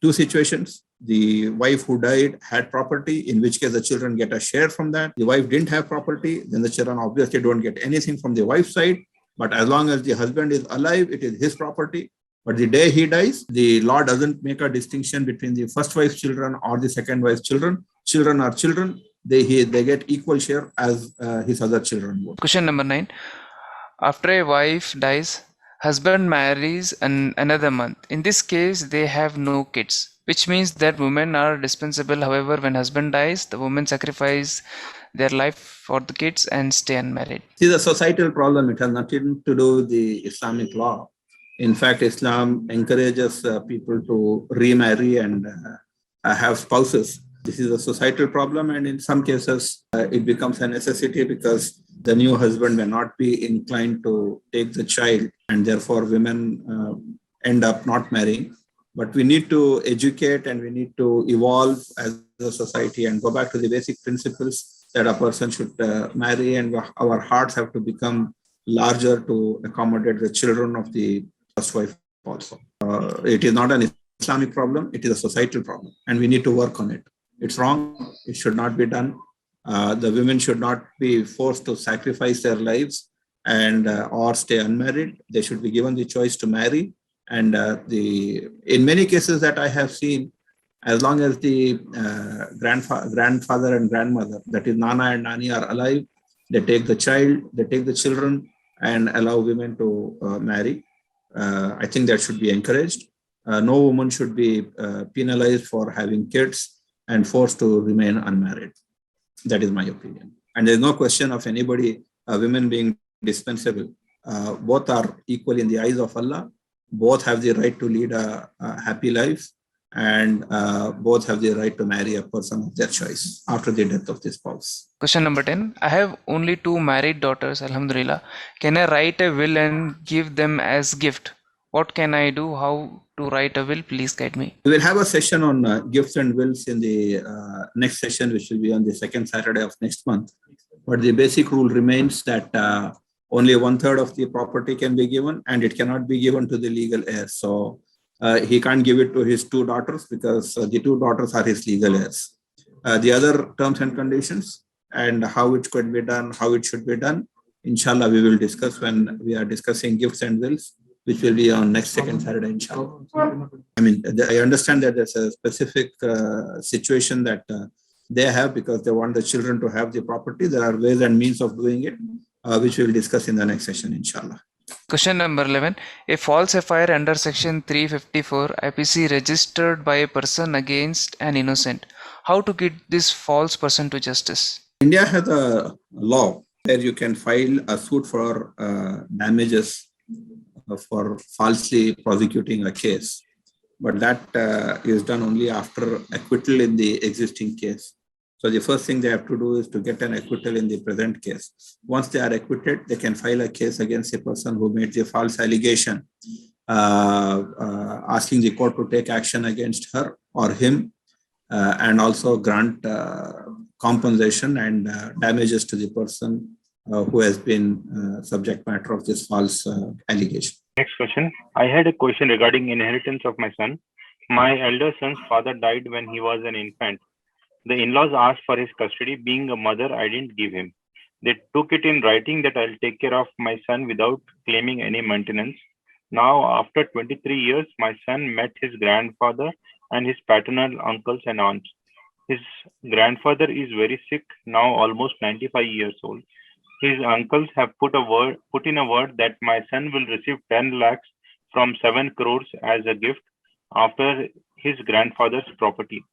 Two situations. The wife who died had property, in which case the children get a share from that. The wife didn't have property, then the children obviously don't get anything from the wife's side. But as long as the husband is alive, it is his property. But the day he dies, the law doesn't make a distinction between the first wife's children or the second wife's children. Children are children. They get equal share as his other children would. Question number 9. After a wife dies, husband marries another month. In this case, they have no kids, which means that women are dispensable. However, when husband dies, the women sacrifice their life for the kids and stay unmarried. This is a societal problem. It has nothing to do with the Islamic law. In fact, Islam encourages people to remarry and have spouses. This is a societal problem, and in some cases, it becomes a necessity because the new husband may not be inclined to take the child, and therefore women end up not marrying. But we need to educate and we need to evolve as a society and go back to the basic principles that a person should marry, and our hearts have to become larger to accommodate the children of the first wife also. It is not an Islamic problem, it is a societal problem, and we need to work on it. It's wrong. It should not be done. The women should not be forced to sacrifice their lives and or stay unmarried. They should be given the choice to marry. And in many cases that I have seen, as long as the grandfather and grandmother, that is Nana and Nani, are alive, they take the child, they take the children, and allow women to marry. I think that should be encouraged. No woman should be penalized for having kids and forced to remain unmarried. That is my opinion. And there's no question of anybody, women being dispensable. Both are equal in the eyes of Allah. Both have the right to lead a happy life, and both have the right to marry a person of their choice after the death of the spouse. Question number 10. I have only 2 married daughters, Alhamdulillah. Can I write a will and give them as gift? What can I do? How to write a will? Please guide me. We will have a session on gifts and wills in the next session, which will be on the second Saturday of next month. But the basic rule remains that only 1/3 of the property can be given, and it cannot be given to the legal heirs. So he can't give it to his 2 daughters because the 2 daughters are his legal heirs. The other terms and conditions and how it could be done, how it should be done, inshallah, we will discuss when we are discussing gifts and wills, which will be on next second Saturday, inshallah. I mean, I understand that there's a specific situation that they have because they want the children to have the property. There are ways and means of doing it, which we will discuss in the next session, inshallah. Question number 11. A false FIR under section 354 IPC registered by a person against an innocent. How to get this false person to justice? India has a law where you can file a suit for damages for falsely prosecuting a case. But that is done only after acquittal in the existing case. So the first thing they have to do is to get an acquittal in the present case. Once they are acquitted, they can file a case against a person who made the false allegation, asking the court to take action against her or him, and also grant compensation and damages to the person who has been subject matter of this false allegation. Next question. I had a question regarding inheritance of my son. My elder son's father died when he was an infant. The in-laws asked for his custody. Being a mother, I didn't give him. They took it in writing that I'll take care of my son without claiming any maintenance. Now, after 23 years, my son met his grandfather and his paternal uncles and aunts. His grandfather is very sick, now almost 95 years old. His uncles have put in a word that my son will receive 10 lakhs from 7 crores as a gift after his grandfather's property.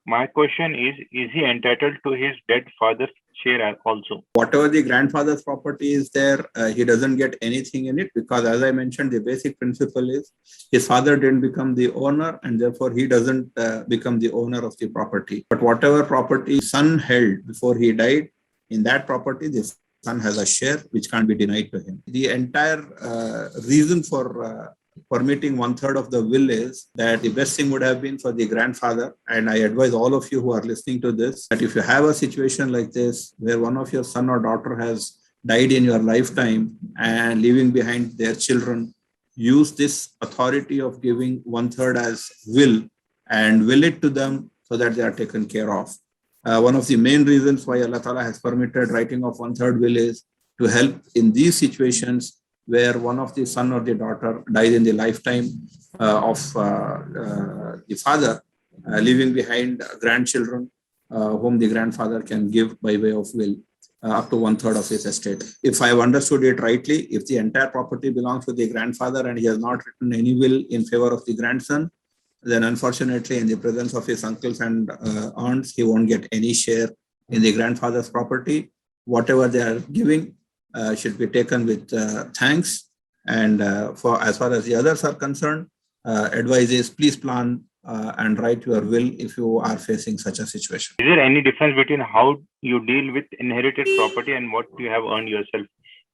My question is he entitled to his dead father's share also? Whatever the grandfather's property is there, he doesn't get anything in it because, as I mentioned, the basic principle is his father didn't become the owner and therefore he doesn't become the owner of the property. But whatever property son held before he died, in that property, this son has a share which can't be denied to him. The entire reason for permitting 1/3 of the will is that the best thing would have been for the grandfather. And I advise all of you who are listening to this that if you have a situation like this where one of your son or daughter has died in your lifetime and leaving behind their children, use this authority of giving 1/3 as will and will it to them so that they are taken care of. One of the main reasons why Allah Ta'ala has permitted writing of 1/3 will is to help in these situations where one of the son or the daughter died in the lifetime of the father, leaving behind grandchildren whom the grandfather can give by way of will up to 1/3 of his estate. If I have understood it rightly, if the entire property belongs to the grandfather and he has not written any will in favor of the grandson, then unfortunately in the presence of his uncles and aunts, he won't get any share in the grandfather's property. Whatever they are giving should be taken with thanks. And for as far as the others are concerned, advice is please plan and write your will if you are facing such a situation. Is there any difference between how you deal with inherited property and what you have earned yourself?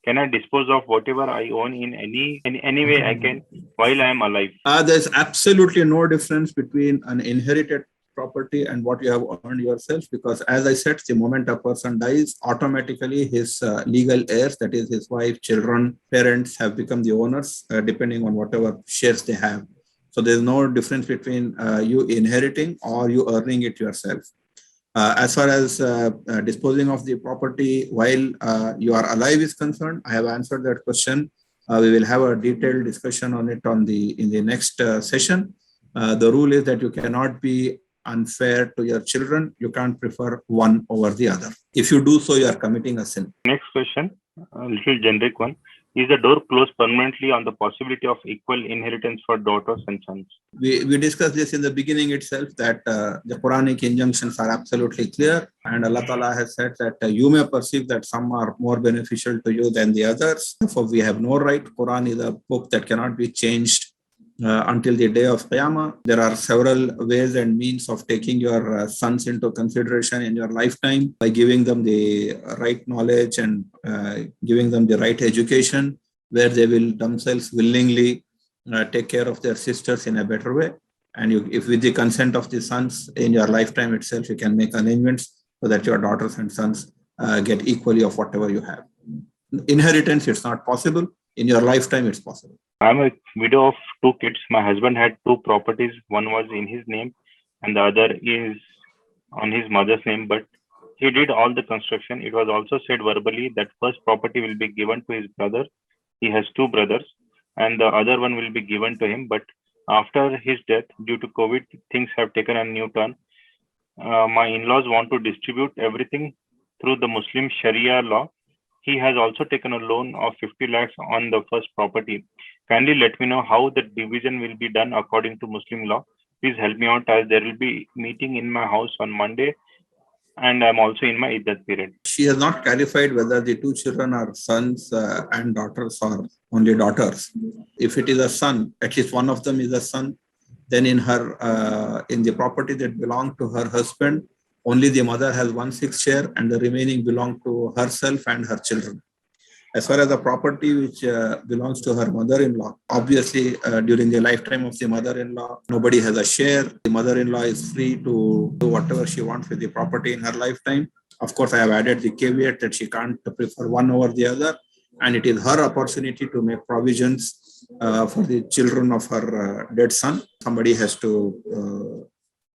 Can I dispose of whatever I own in any way I can while I am alive? There's absolutely no difference between an inherited property and what you have earned yourself, because as I said, the moment a person dies, automatically his legal heirs, that is his wife, children, parents, have become the owners depending on whatever shares they have. So there's no difference between you inheriting or you earning it yourself. As far as disposing of the property while you are alive is concerned, I have answered that question. We will have a detailed discussion on it in the next session. The rule is that you cannot be unfair to your children. You can't prefer one over the other. If you do so, you are committing a sin. Next question, a little generic one. Is the door closed permanently on the possibility of equal inheritance for daughters and sons? We discussed this in the beginning itself, that the Quranic injunctions are absolutely clear, and Allah Ta'ala has said that you may perceive that some are more beneficial to you than the others. Therefore, we have no right. Quran is a book that cannot be changed until the day of Qiyamah. There are several ways and means of taking your sons into consideration in your lifetime by giving them the right knowledge and giving them the right education, where they will themselves willingly take care of their sisters in a better way. And if with the consent of the sons in your lifetime itself, you can make arrangements so that your daughters and sons get equally of whatever you have. Inheritance, it's not possible. In your lifetime, it's possible. I'm a widow of 2 kids. My husband had 2 properties. One was in his name and the other is on his mother's name, but he did all the construction. It was also said verbally that first property will be given to his brother. He has 2 brothers and the other one will be given to him. But after his death, due to COVID, things have taken a new turn. My in-laws want to distribute everything through the Muslim Sharia law. He has also taken a loan of 50 lakhs on the first property. Kindly let me know how the division will be done according to Muslim law. Please help me out, as there will be meeting in my house on Monday and I'm also in my iddat period. She has not clarified whether the 2 children are sons and daughters or only daughters. If it is a son, at least one of them is a son, then in the property that belonged to her husband, only the mother has 1/6 share and the remaining belong to herself and her children. As far as the property which belongs to her mother-in-law, obviously during the lifetime of the mother-in-law, nobody has a share. The mother-in-law is free to do whatever she wants with the property in her lifetime. Of course, I have added the caveat that she can't prefer one over the other, and it is her opportunity to make provisions for the children of her dead son. Somebody has to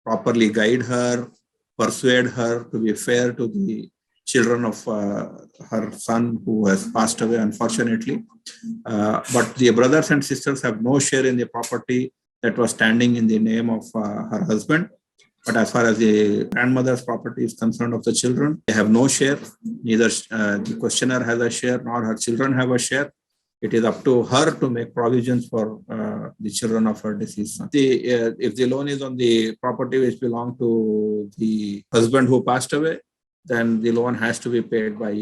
properly guide her, persuade her to be fair to the children of her son who has passed away, unfortunately. But the brothers and sisters have no share in the property that was standing in the name of her husband. But as far as the grandmother's property is concerned of the children, they have no share. Neither the questioner has a share nor her children have a share. It is up to her to make provisions for the children of her deceased son. If the loan is on the property which belonged to the husband who passed away, then the loan has to be paid by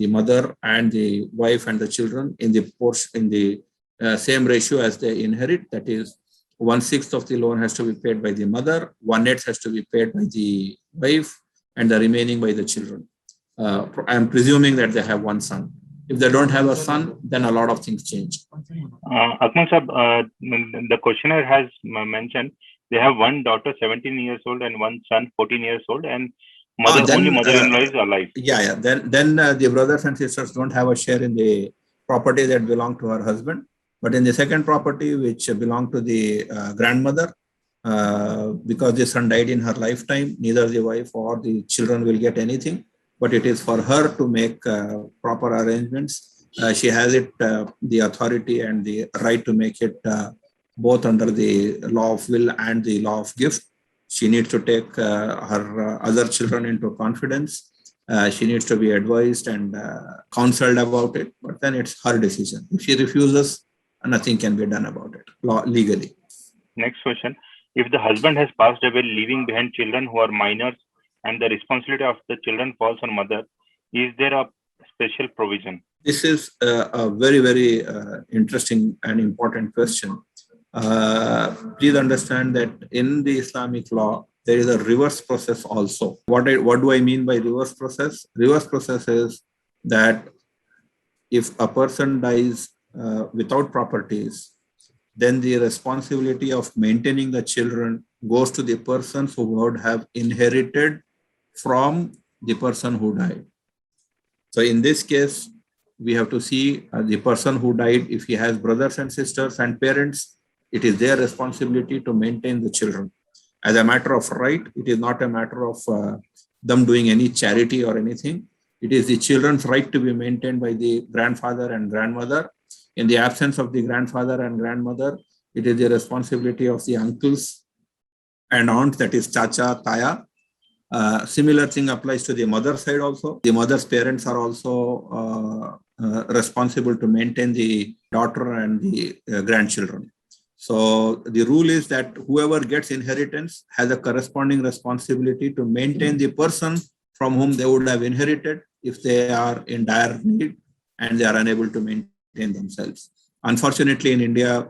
the mother and the wife and the children in the portion in the same ratio as they inherit. That is, 1/6 of the loan has to be paid by the mother, 1/8 has to be paid by the wife, and the remaining by the children. I am presuming that they have one son. If they don't have a son, then a lot of things change. Akmal Sahab, the questioner has mentioned they have one daughter 17 years old and one son 14 years old, and only mother-in-law is alive. Yeah. Then the brothers and sisters don't have a share in the property that belong to her husband. But in the second property, which belonged to the grandmother, because the son died in her lifetime, neither the wife or the children will get anything. But it is for her to make proper arrangements. She has the authority and the right to make it both under the law of will and the law of gift. She needs to take her other children into confidence. She needs to be advised and counseled about it. But then it's her decision. If she refuses, nothing can be done about it legally. Next question. If the husband has passed away, leaving behind children who are minors, and the responsibility of the children falls on mother, is there a special provision? This is a very, very interesting and important question. Please understand that in the Islamic law, there is a reverse process also. What do I mean by reverse process? Reverse process is that if a person dies without properties, then the responsibility of maintaining the children goes to the persons who would have inherited from the person who died. So in this case, we have to see the person who died, if he has brothers and sisters and parents, it is their responsibility to maintain the children. As a matter of right, it is not a matter of them doing any charity or anything. It is the children's right to be maintained by the grandfather and grandmother. In the absence of the grandfather and grandmother, it is the responsibility of the uncles and aunts, that is chacha, taya. Similar thing applies to the mother side also. The mother's parents are also responsible to maintain the daughter and the grandchildren. So the rule is that whoever gets inheritance has a corresponding responsibility to maintain the person from whom they would have inherited if they are in dire need and they are unable to maintain themselves. Unfortunately, in India,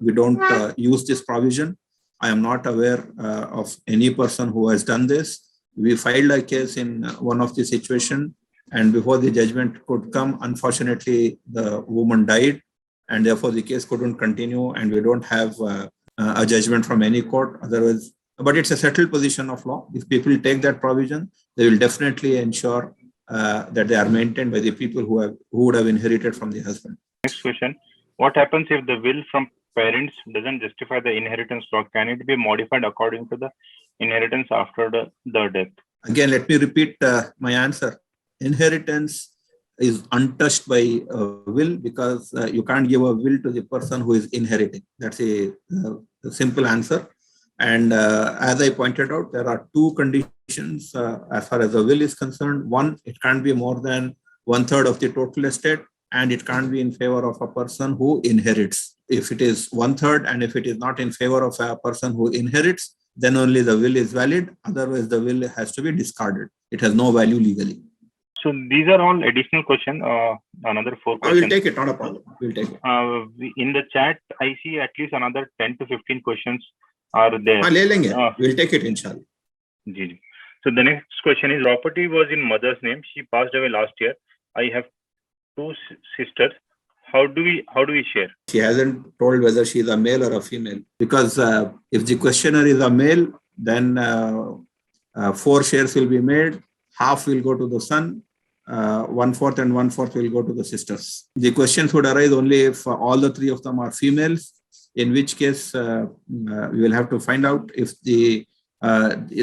we don't use this provision. I am not aware of any person who has done this. We filed a case in one of the situations, and before the judgment could come, unfortunately, the woman died, and therefore the case couldn't continue, and we don't have a judgment from any court. Otherwise, but it's a settled position of law. If people take that provision, they will definitely ensure that they are maintained by the people who would have inherited from the husband. Next question. What happens if the will from parents doesn't justify the inheritance law? Can it be modified according to the inheritance after the death? Again, let me repeat my answer. Inheritance is untouched by will, because you can't give a will to the person who is inheriting. That's a simple answer. And as I pointed out, there are two conditions as far as the will is concerned. One, it can't be more than 1/3 of the total estate, and it can't be in favor of a person who inherits. If it is 1/3 and if it is not in favor of a person who inherits, then only the will is valid. Otherwise, the will has to be discarded. It has no value legally. So these are all additional questions. Another 4 questions. I will take it, not a problem. We'll take it. In the chat, I see at least another 10 to 15 questions are there. We'll take it, inshallah. So the next question is, property was in mother's name. She passed away last year. I have 2 sisters. How do we share? She hasn't told whether she is a male or a female, because if the questioner is a male, then 4 shares will be made. Half will go to the son, 1/4 and 1/4 will go to the sisters. The questions would arise only if all the 3 of them are females, in which case we will have to find out if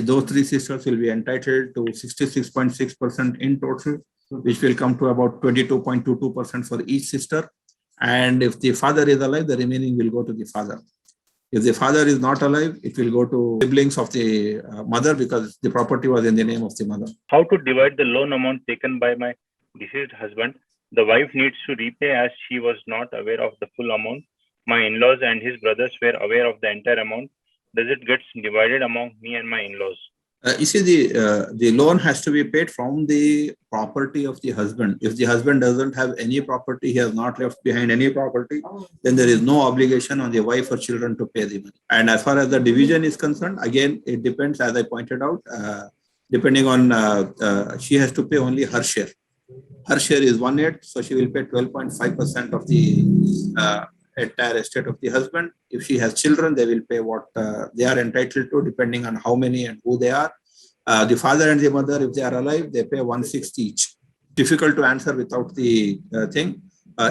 those 3 sisters will be entitled to 66.6% in total, which will come to about 22.22% for each sister. And if the father is alive, the remaining will go to the father. If the father is not alive, it will go to siblings of the mother, because the property was in the name of the mother. How to divide the loan amount taken by my deceased husband? The wife needs to repay as she was not aware of the full amount. My in-laws and his brothers were aware of the entire amount. Does it get divided among me and my in-laws? You see, the loan has to be paid from the property of the husband. If the husband doesn't have any property, he has not left behind any property, then there is no obligation on the wife or children to pay the money. And as far as the division is concerned, again, it depends, as I pointed out, depending on, she has to pay only her share. Her share is 1/8, so she will pay 12.5% of the entire estate of the husband. If she has children, they will pay what they are entitled to, depending on how many and who they are. The father and the mother, if they are alive, they pay 1/6 each. Difficult to answer without the thing.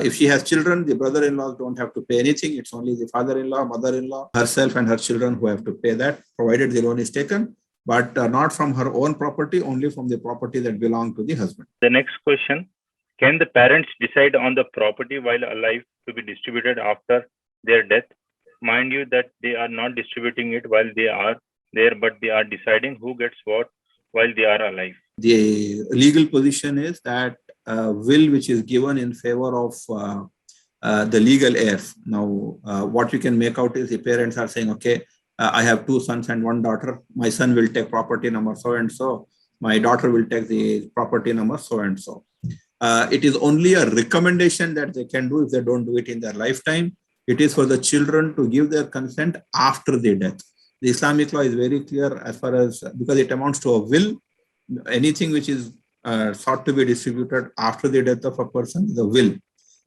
If she has children, the brother-in-laws don't have to pay anything. It's only the father-in-law, mother-in-law, herself and her children who have to pay that, provided the loan is taken, but not from her own property, only from the property that belongs to the husband. The next question, can the parents decide on the property while alive to be distributed after their death? Mind you that they are not distributing it while they are there, but they are deciding who gets what while they are alive. The legal position is that will which is given in favor of the legal heirs. Now, what you can make out is the parents are saying, okay, I have 2 sons and 1 daughter. My son will take property number so and so. My daughter will take the property number so and so. It is only a recommendation that they can do if they don't do it in their lifetime. It is for the children to give their consent after their death. The Islamic law is very clear as far as, because it amounts to a will. Anything which is sought to be distributed after the death of a person, the will.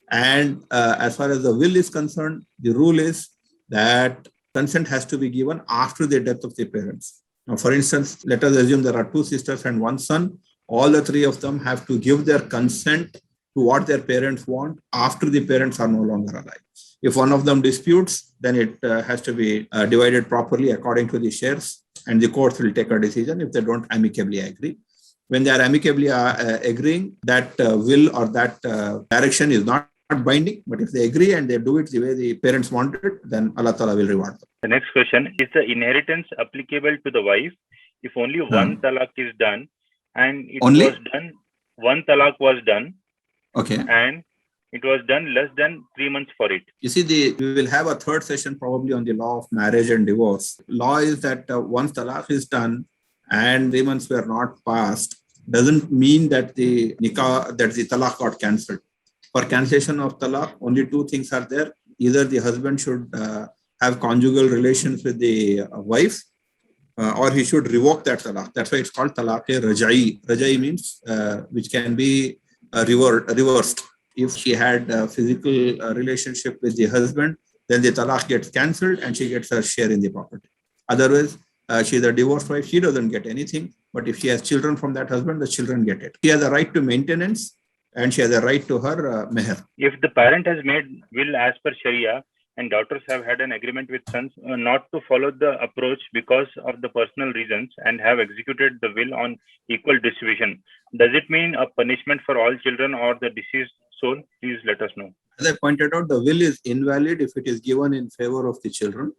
And as far as the will is concerned, the rule is that consent has to be given after the death of the parents. Now, for instance, let us assume there are 2 sisters and 1 son. All the 3 of them have to give their consent to what their parents want after the parents are no longer alive. If one of them disputes, then it has to be divided properly according to the shares, and the courts will take a decision if they don't amicably agree. When they are amicably agreeing, that will or that direction is not binding, but if they agree and they do it the way the parents want it, then Allah Ta'ala will reward them. The next question, is the inheritance applicable to the wife if only one talaq is done and it Only? was done, one talaq was done, Okay. and it was done less than 3 months for it? You see, we will have a third session probably on the law of marriage and divorce. Law is that once talaq is done and 3 months were not passed, doesn't mean that the nikah, that the talaq got cancelled. For cancellation of talaq, only 2 things are there. Either the husband should have conjugal relations with the wife, or he should revoke that talaq. That's why it's called talaq-e-rajai. Rajai means which can be reversed. If she had a physical relationship with the husband, then the talaq gets cancelled and she gets her share in the property. Otherwise, she's a divorced wife, she doesn't get anything. But if she has children from that husband, the children get it. She has a right to maintenance and she has a right to her meher. If the parent has made will as per Sharia and daughters have had an agreement with sons not to follow the approach because of the personal reasons and have executed the will on equal distribution, does it mean a punishment for all children or the deceased soul? Please let us know. As I pointed out, the will is invalid if it is given in favor of the children.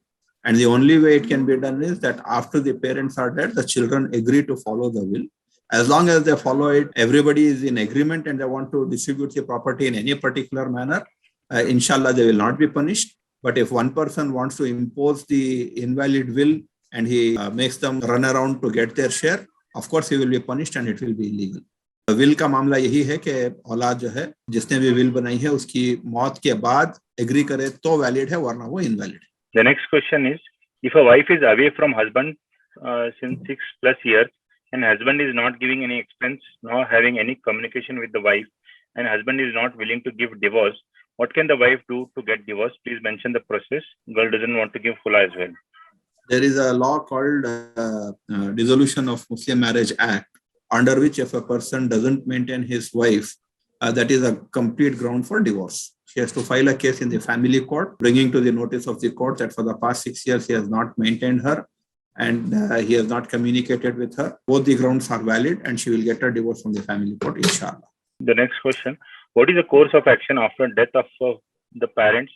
And the only way it can be done is that after the parents are dead, the children agree to follow the will. As long as they follow it, everybody is in agreement and they want to distribute the property in any particular manner, inshallah, they will not be punished. But if one person wants to impose the invalid will and he makes them run around to get their share, of course he will be punished and it will be illegal. Will का मामला यही है कि औलाद जो है जिसने भी विल बनाई है उसकी मौत के बाद एग्री करे तो वैलिड है, वरना वो इनवैलिड है. The next question is, if a wife is away from husband since 6+ years and husband is not giving any expense nor having any communication with the wife and husband is not willing to give divorce, what can the wife do to get divorce? Please mention the process. Girl doesn't want to give full as well. There is a law called Dissolution of Muslim Marriage Act, under which if a person doesn't maintain his wife, that is a complete ground for divorce. She has to file a case in the family court, bringing to the notice of the court that for the past 6 years he has not maintained her and he has not communicated with her. Both the grounds are valid and she will get a divorce from the family court, inshallah. The next question, what is the course of action after death of the parents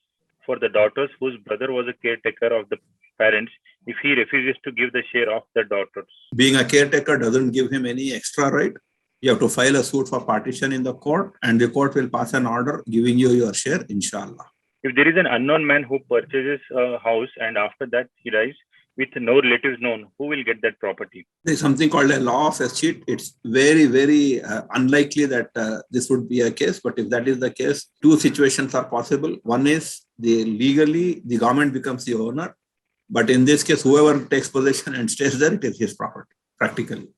for the daughters whose brother was a caretaker of the parents if he refuses to give the share of the daughters? Being a caretaker doesn't give him any extra right. You have to file a suit for partition in the court and the court will pass an order giving you your share, inshallah. If there is an unknown man who purchases a house and after that he dies with no relatives known, who will get that property? There is something called a law of escheat. It's very, very unlikely that this would be a case. But if that is the case, 2 situations are possible. One is legally the government becomes the owner. But in this case, whoever takes possession and stays there, it is his property, practically.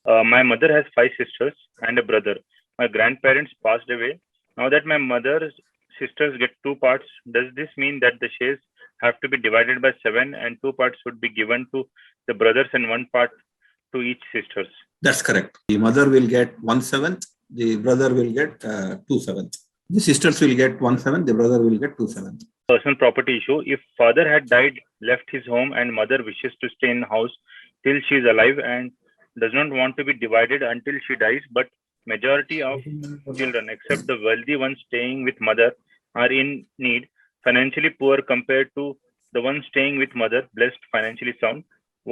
My mother has 5 sisters and a brother. My grandparents passed away. Now that my mother's sisters get 2 parts, does this mean that the shares have to be divided by 7 and 2 parts would be given to the brothers and 1 part to each sisters? That's correct. The mother will get 1/7, the brother will get 2/7. The sisters will get 1/7, the brother will get 2/7. Personal property issue. If father had died, left his home, and mother wishes to stay in house till she is alive and does not want to be divided until she dies, but majority of children, except the wealthy ones staying with mother, are in need, financially poor compared to the ones staying with mother, blessed, financially sound.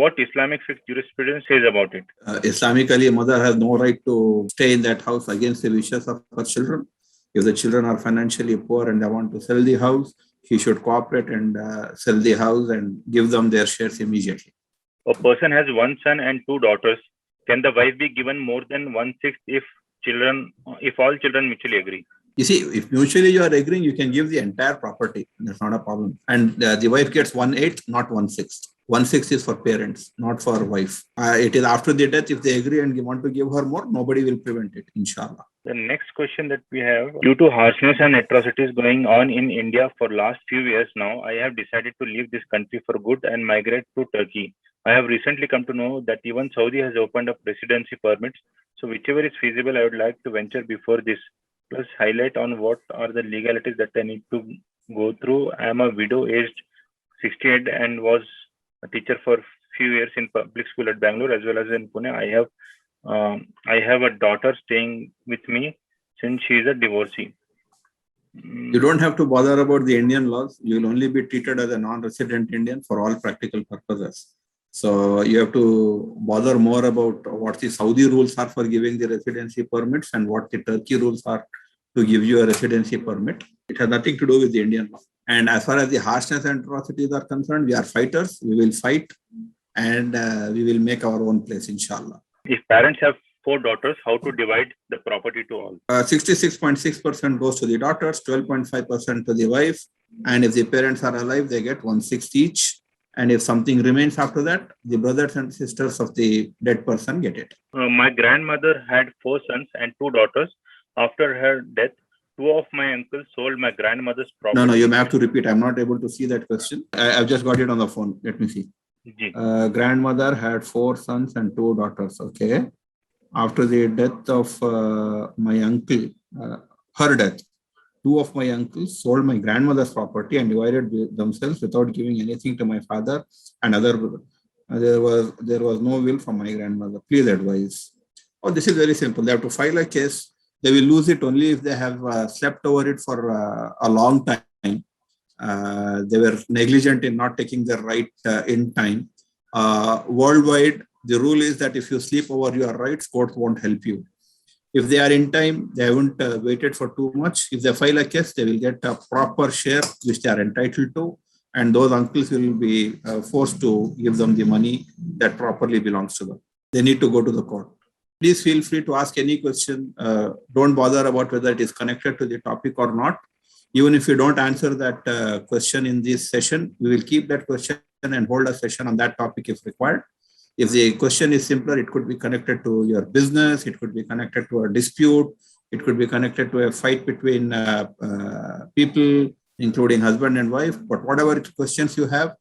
What Islamic jurisprudence says about it? Islamically, a mother has no right to stay in that house against the wishes of her children. If the children are financially poor and they want to sell the house, he should cooperate and sell the house and give them their shares immediately. A person has 1 son and 2 daughters. Can the wife be given more than 1/6 if all children mutually agree? You see, if mutually you are agreeing, you can give the entire property. That's not a problem. And the wife gets 1/8, not 1/6. 1/6 is for parents, not for wife. It is after the death. If they agree and you want to give her more, nobody will prevent it, inshallah. The next question that we have, due to harshness and atrocities going on in India for last few years now, I have decided to leave this country for good and migrate to Turkey. I have recently come to know that even Saudi has opened up residency permits. So whichever is feasible, I would like to venture before this. Plus highlight on what are the legalities that I need to go through. I am a widow aged 68 and was a teacher for few years in public school at Bangalore as well as in Pune. I have a daughter staying with me since she is a divorcee. You don't have to bother about the Indian laws. You will only be treated as a non-resident Indian for all practical purposes. So you have to bother more about what the Saudi rules are for giving the residency permits and what the Turkey rules are to give you a residency permit. It has nothing to do with the Indian law. And as far as the harshness and atrocities are concerned, we are fighters. We will fight and we will make our own place, inshallah. If parents have 4 daughters, how to divide the property to all? 66.6% goes to the daughters, 12.5% to the wife. And if the parents are alive, they get 1/6 each. And if something remains after that, the brothers and sisters of the dead person get it. My grandmother had 4 sons and 2 daughters. After her death, 2 of my uncles sold my grandmother's property. No, you may have to repeat. I'm not able to see that question. I've just got it on the phone. Let me see. Grandmother had 4 sons and 2 daughters. Okay. After the death of my uncle, her death, 2 of my uncles sold my grandmother's property and divided themselves without giving anything to my father and other brother. There was no will from my grandmother. Please advise. Oh, this is very simple. They have to file a case. They will lose it only if they have slept over it for a long time. They were negligent in not taking their right in time. Worldwide, the rule is that if you sleep over your rights, court won't help you. If they are in time, they haven't waited for too much. If they file a case, they will get a proper share which they are entitled to, and those uncles will be forced to give them the money that properly belongs to them. They need to go to the court. Please feel free to ask any question. Don't bother about whether it is connected to the topic or not. Even if you don't answer that question in this session, we will keep that question and hold a session on that topic if required. If the question is simpler, it could be connected to your business, it could be connected to a dispute, it could be connected to a fight between people, including husband and wife. But whatever questions you have,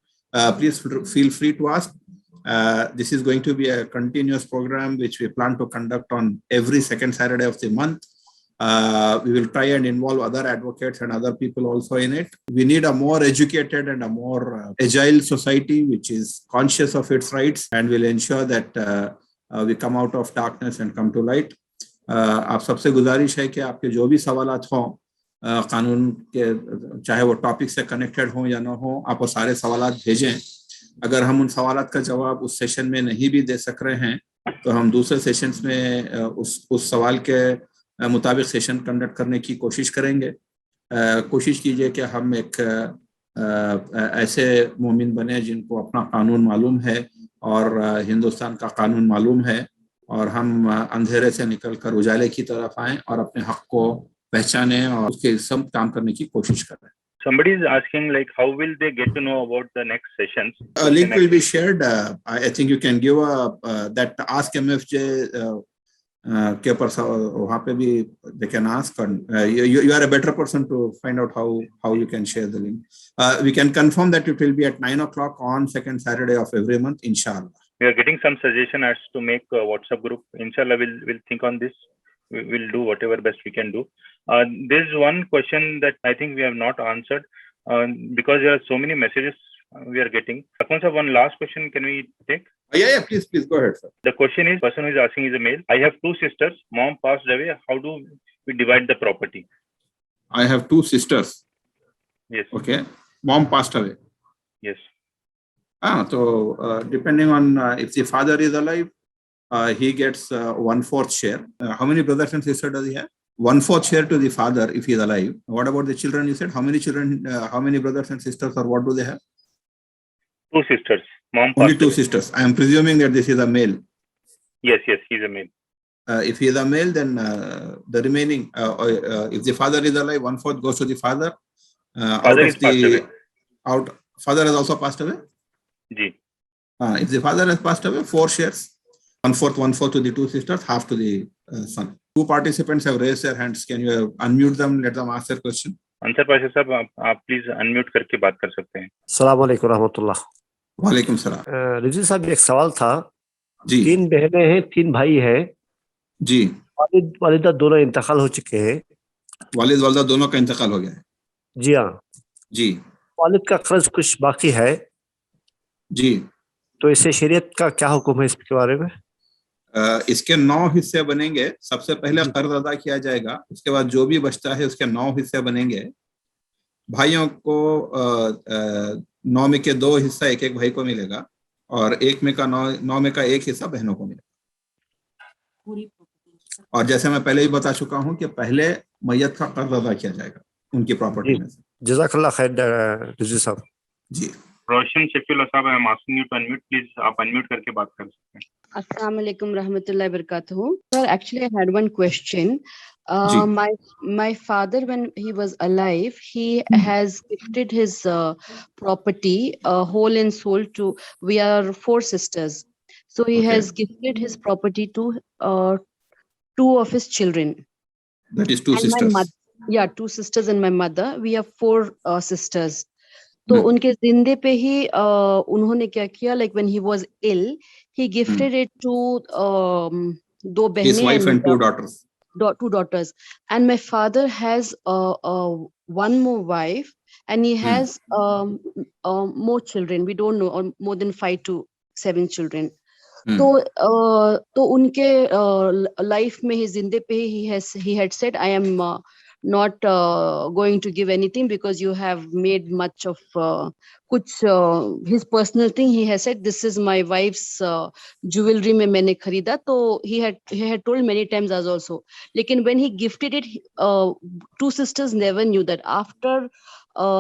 please feel free to ask. This is going to be a continuous program which we plan to conduct on every second Saturday of the month. We will try and involve other advocates and other people also in it. We need a more educated and a more agile society which is conscious of its rights and will ensure that we come out of darkness and come to light. आप सबसे गुजारिश है कि आपके जो भी सवालात हों कानून के, चाहे वो टॉपिक से कनेक्टेड हों या ना हो, आप वो सारे सवालात भेजें. अगर हम उन सवालात का जवाब उस सेशन में नहीं भी दे सक रहे हैं तो हम दूसरे सेशंस में उस सवाल के मुताबिक सेशन कंडक्ट करने की कोशिश करेंगे. कोशिश कीजिए कि हम एक ऐसे मोमिन बने जिनको अपना कानून मालूम है और हिंदुस्तान का कानून मालूम है और हम अंधेरे से निकलकर उजाले की तरफ आएं और अपने हक को पहचानें और उसके सब काम करने की कोशिश करें. Somebody is asking, like, how will they get to know about the next sessions? A link will be shared. I think you can give that Ask MFJ के ऊपर वहाँ पे भी they can ask, and you are a better person to find out how you can share the link. We can confirm that it will be at 9 o'clock on second Saturday of every month, inshallah. We are getting some suggestion as to make a WhatsApp group. Inshallah, we'll think on this. We'll do whatever best we can do. There's one question that I think we have not answered because there are so many messages we are getting. Akhwan sir, one last question can we take? Yeah, please go ahead, sir. The question is, person who is asking is a male. I have 2 sisters. Mom passed away. How do we divide the property? I have 2 sisters. Yes. Okay. Mom passed away. Yes. So depending on if the father is alive, he gets 1/4 share. How many brothers and sisters does he have? 1/4 share to the father if he is alive. What about the children? You said how many children? How many brothers and sisters, or what do they have? 2 sisters. Mom Only passed 2 away. sisters. I am presuming that this is a male. Yes, he's a male. If he is a male, then the remaining, if the father is alive, 1/4 goes to the father. Father is passed away. Father has also passed away. Ji. If the father has passed away, 4 shares. 1/4 to the 2 sisters, half to the son. 2 participants have raised their hands. Can you unmute them? Let them ask their question. Ansar Pasha साहब, आप please unmute करके बात कर सकते हैं. अस्सलाम वालेकुम रहमतुल्लाह. वालेकुम सलाम. रिजवी साहब, एक सवाल था. जी. 3 बहनें हैं, 3 भाई हैं. जी. वालिदा दोनों इंतकाल हो चुके हैं. वालिद वालिदा दोनों का इंतकाल हो गया है. जी हाँ. जी. वालिद का कर्ज कुछ बाकी है. जी. तो इससे शरीयत का क्या हुक्म है इसके बारे में? इसके 9 हिस्से बनेंगे. सबसे पहले कर्ज अदा किया जाएगा, उसके बाद जो भी बचता है उसके 9 हिस्से बनेंगे. भाइयों को 9 में के 2 हिस्सा एक भाई को मिलेगा, और 9 में का 1 हिस्सा बहनों को मिलेगा. और जैसे मैं पहले ही बता चुका हूं कि पहले मैयत का कर्ज अदा किया जाएगा उनकी प्रॉपर्टी में से. जज़ाकल्लाह खैर रिजवी साहब. जी. रोशन शफीउल्लाह साहब, I am asking you to unmute. Please आप अनम्यूट करके बात कर सकते हैं. Assalamu alaikum rahmatullahi barakatuh. Sir, actually I had one question. My father, when he was alive, he has gifted his property whole and soul to, we are 4 sisters. So he has gifted his property to 2 of his children. That is 2 And sisters. 2 sisters and my mother. We have 4 sisters. तो उनके जिंदे पे ही उन्होंने क्या किया, like when he was ill, he gifted it to 2 बहनें. His wife and 2 daughters. 2 daughters. And my father has 1 more wife, and he has more children. We don't know, or more than 5 to 7 children. तो उनके life में ही जिंदे पे he had said, I am not going to give anything because you have made much of his personal thing. He has said, this is my wife's jewelry में मैंने खरीदा. तो he had told many times as also. लेकिन when he gifted it, 2 sisters never knew that. After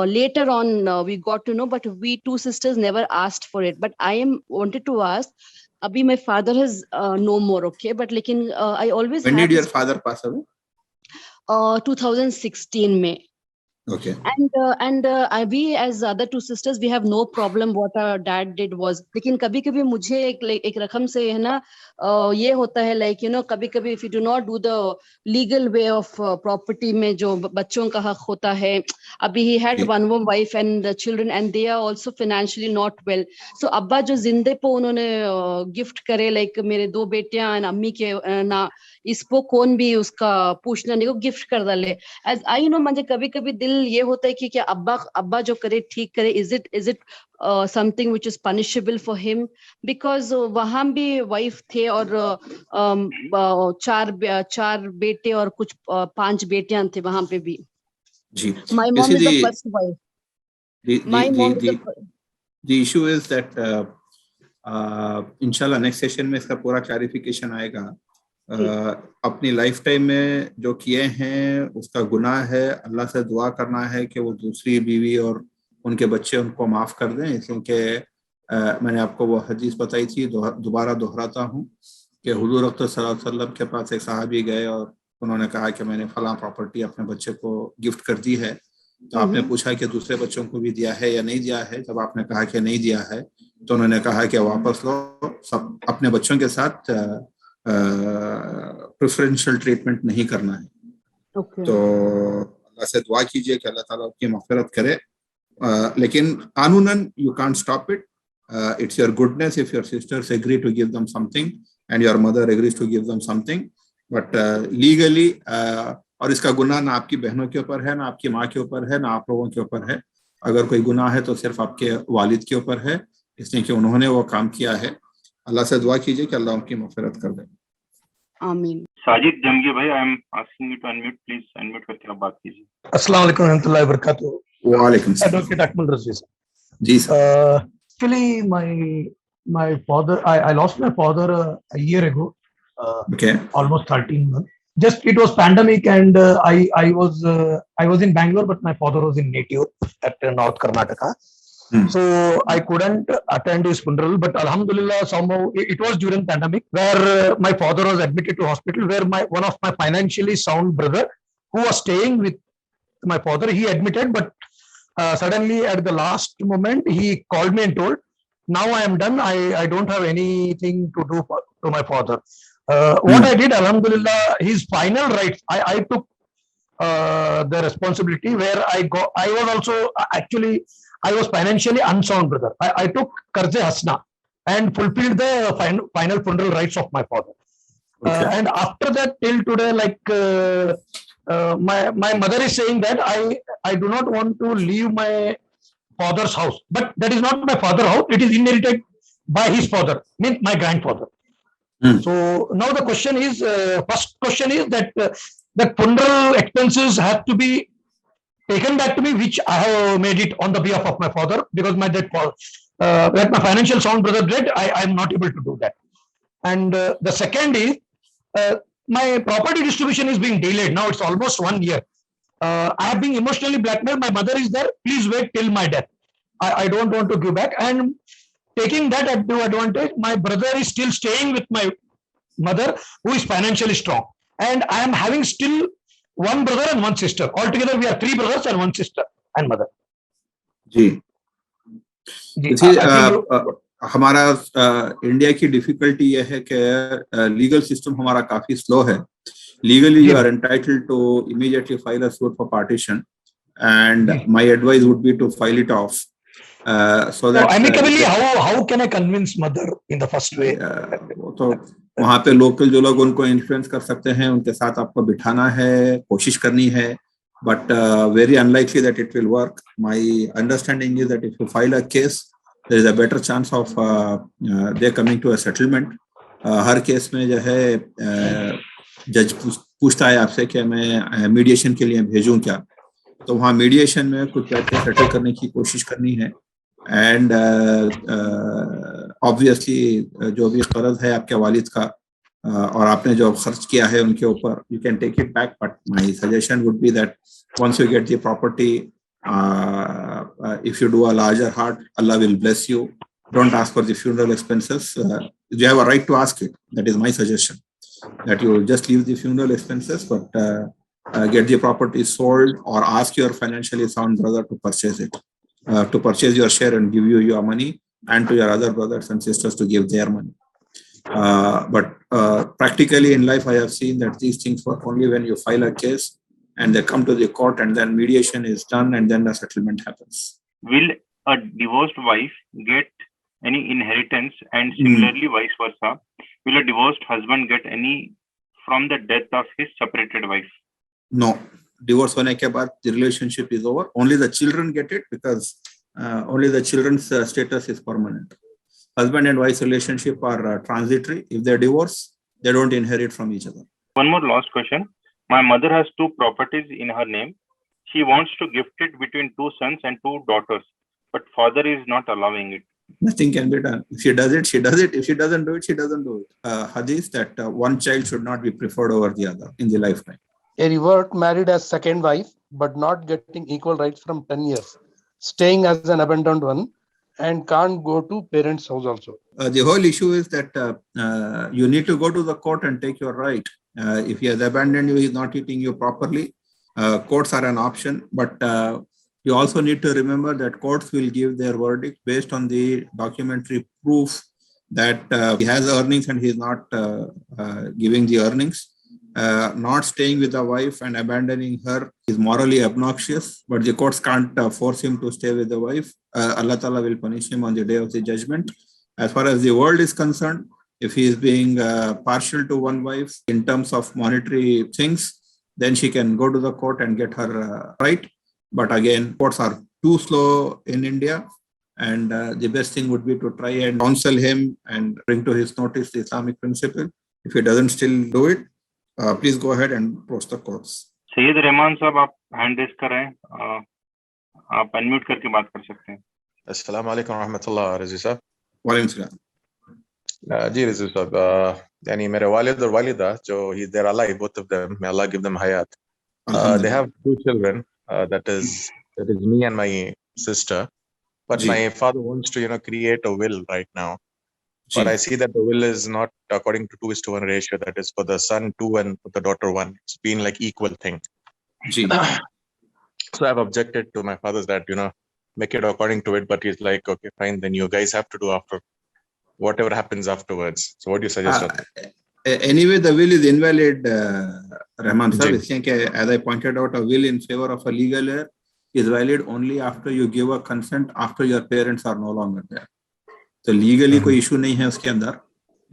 later on we got to know, but we 2 sisters never asked for it. But I wanted to ask, abhi my father has no more, okay, but lekin I always When did your father pass away? 2016 में. Okay. And we as other 2 sisters, we have no problem what our dad did was. लेकिन कभी-कभी मुझे एक रकम से है ना ये होता है, like you know, कभी-कभी if you do not do the legal way of property में जो बच्चों का हक होता है. अभी he had 1 more wife and the children, and they are also financially not well. So अब्बा जो जिंदे पे उन्होंने गिफ्ट करे, like मेरे 2 बेटियां and अम्मी के ना, इसको कौन भी उसका पूछना नहीं को गिफ्ट कर डाले. As I know, मुझे कभी-कभी दिल ये होता है कि क्या अब्बा जो करे ठीक करे. Is it something which is punishable for him? Because वहाँ भी वाइफ थे और 4 बेटे और कुछ 5 बेटियां थे वहाँ पे भी. जी. My mom is the first wife. The issue is that inshallah next session में इसका पूरा clarification आएगा. अपनी लाइफ टाइम में जो किए हैं उसका गुनाह है. अल्लाह से दुआ करना है कि वो दूसरी बीवी और उनके बच्चे उनको माफ कर दें. क्योंकि मैंने आपको वो हदीस बताई थी, दोबारा दोहराता हूँ कि हुजूर अक़बर सल्लल्लाहु अलैहि वसल्लम के पास एक सहाबी गए और उन्होंने कहा कि मैंने फलां प्रॉपर्टी अपने बच्चे को गिफ्ट कर दी है. तो आपने पूछा कि दूसरे बच्चों को भी दिया है या नहीं दिया है. जब आपने कहा कि नहीं दिया है, तो उन्होंने कहा कि वापस लो, सब अपने बच्चों के साथ प्रेफरेंशियल ट्रीटमेंट नहीं करना है. Okay. तो अल्लाह से दुआ कीजिए कि अल्लाह ताला आपकी मग़फ़िरत करे. लेकिन कानूनन you can't stop it. It's your goodness if your sisters agree to give them something and your mother agrees to give them something. But legally और इसका गुनाह ना आपकी बहनों के ऊपर है, ना आपकी माँ के ऊपर है, ना आप लोगों के ऊपर है. अगर कोई गुनाह है तो सिर्फ आपके वालिद के ऊपर है, इसलिए कि उन्होंने वो काम किया है. अल्लाह से दुआ कीजिए कि अल्लाह उनकी मग़फ़िरत कर दे. आमीन. साजिद जंगी भाई, I am asking you to unmute, please unmute करके आप बात कीजिए. अस्सलाम वालेकुम रहमतुल्लाहि व बरकातुहू. वालेकुम सलाम. Advocate Akmal Razvi sir. जी sir. Actually, my father, I lost my father a year ago. Okay. Almost 13 months. Just it was pandemic, and I was in Bangalore, but my father was in native at North Karnataka. So I couldn't attend his funeral, but Alhamdulillah, somehow it was during pandemic where my father was admitted to hospital, where one of my financially sound brother who was staying with my father, he admitted, but suddenly at the last moment he called me and told, now I am done, I don't have anything to do to my father. What I did, Alhamdulillah, his final rights, I took the responsibility, where I was also actually, I was financially unsound, brother. I took Karze Hasna and fulfilled the final funeral rights of my father. Okay. And after that, till today, like my mother is saying that I do not want to leave my father's house, but that is not my father's house. It is inherited by his father, means my grandfather. So now the question is, first question is that the funeral expenses have to be taken back to me, which I have made it on the behalf of my father, because my dead father, like my financial sound brother did, I am not able to do that. And the second is, my property distribution is being delayed. Now it's almost 1 year. I have been emotionally blackmailed. My mother is there. Please wait till my death. I don't want to give back. And taking that advantage, my brother is still staying with my mother, who is financially strong. And I am having still one brother and one sister. Altogether, we are 3 brothers and 1 sister and mother. जी. हमारा India की difficulty यह है कि legal system हमारा काफी slow है. Legally, you are entitled to immediately file a suit for partition, and my advice would be to file it off. So that amicably, how can I convince mother in the first way? तो वहाँ पे local जो लोग उनको influence कर सकते हैं, उनके साथ आपको बिठाना है, कोशिश करनी है, but very unlikely that it will work. My understanding is that if you file a case, there is a better chance of they coming to a settlement. Her case में जो है जज पूछता है आपसे कि मैं मीडिएशन के लिए भेजूं क्या, तो वहाँ मीडिएशन में कुछ पैसे सेटल करने की कोशिश करनी है. एंड ऑब्वियसली जो भी कर्ज है आपके वालिद का और आपने जो खर्च किया है उनके ऊपर, you can take it back, but my suggestion would be that once you get the property, if you do a larger heart, Allah will bless you. Don't ask for the funeral expenses. You have a right to ask it. That is my suggestion, that you just leave the funeral expenses, but get the property sold, or ask your financially sound brother to purchase it, to purchase your share and give you your money, and to your other brothers and sisters to give their money. But practically in life, I have seen that these things work only when you file a case and they come to the court, and then mediation is done, and then the settlement happens. Will a divorced wife get any inheritance, and similarly vice versa? Will a divorced husband get any from the death of his separated wife? No. Divorce होने के बाद the relationship is over. Only the children get it, because only the children's status is permanent. Husband and wife's relationship are transitory. If they divorce, they don't inherit from each other. One more last question. My mother has 2 properties in her name. She wants to gift it between 2 sons and 2 daughters, but father is not allowing it. Nothing can be done. If she does it, she does it. If she doesn't do it, she doesn't do it. Hadith that one child should not be preferred over the other in the lifetime. A revert married as second wife, but not getting equal rights from 10 years, staying as an abandoned one, and can't go to parents' house also. The whole issue is that you need to go to the court and take your right. If he has abandoned you, he is not treating you properly. Courts are an option, but you also need to remember that courts will give their verdict based on the documentary proof that he has earnings and he is not giving the earnings. not staying with the wife and abandoning her is morally obnoxious, but the courts can't force him to stay with the wife. Allah Ta'ala will punish him on the day of the judgment. As far as the world is concerned, if he is being partial to one wife in terms of monetary things, then she can go to the court and get her right. But again, courts are too slow in India. And the best thing would be to try and counsel him and bring to his notice the Islamic principle. If he doesn't still do it, please go ahead and approach the courts. Syed Rahman साहब आप hand raise कर रहे हैं, आप unmute करके बात कर सकते हैं. अस्सलाम वालेकुम रहमतुल्लाह रज़ी साहब. वालेकुम सलाम. जी रज़ी साहब, यानी मेरे वालिद और वालिदा जो they're alive, both of them, may Allah give them hayat. They have 2 children, that is me and my sister. But my father wants to, create a will right now. But I see that the will is not according to 2:1 ratio. That is for the son 2 and for the daughter 1. It's been like equal thing. So I've objected to my father's that, make it according to it. But he's like, okay, fine. Then you guys have to do after whatever happens afterwards. So what do you suggest? Anyway, the will is invalid, Rahman sir. As I pointed out, a will in favor of a legal heir is valid only after you give a consent after your parents are no longer there. तो legally कोई issue नहीं है उसके अंदर,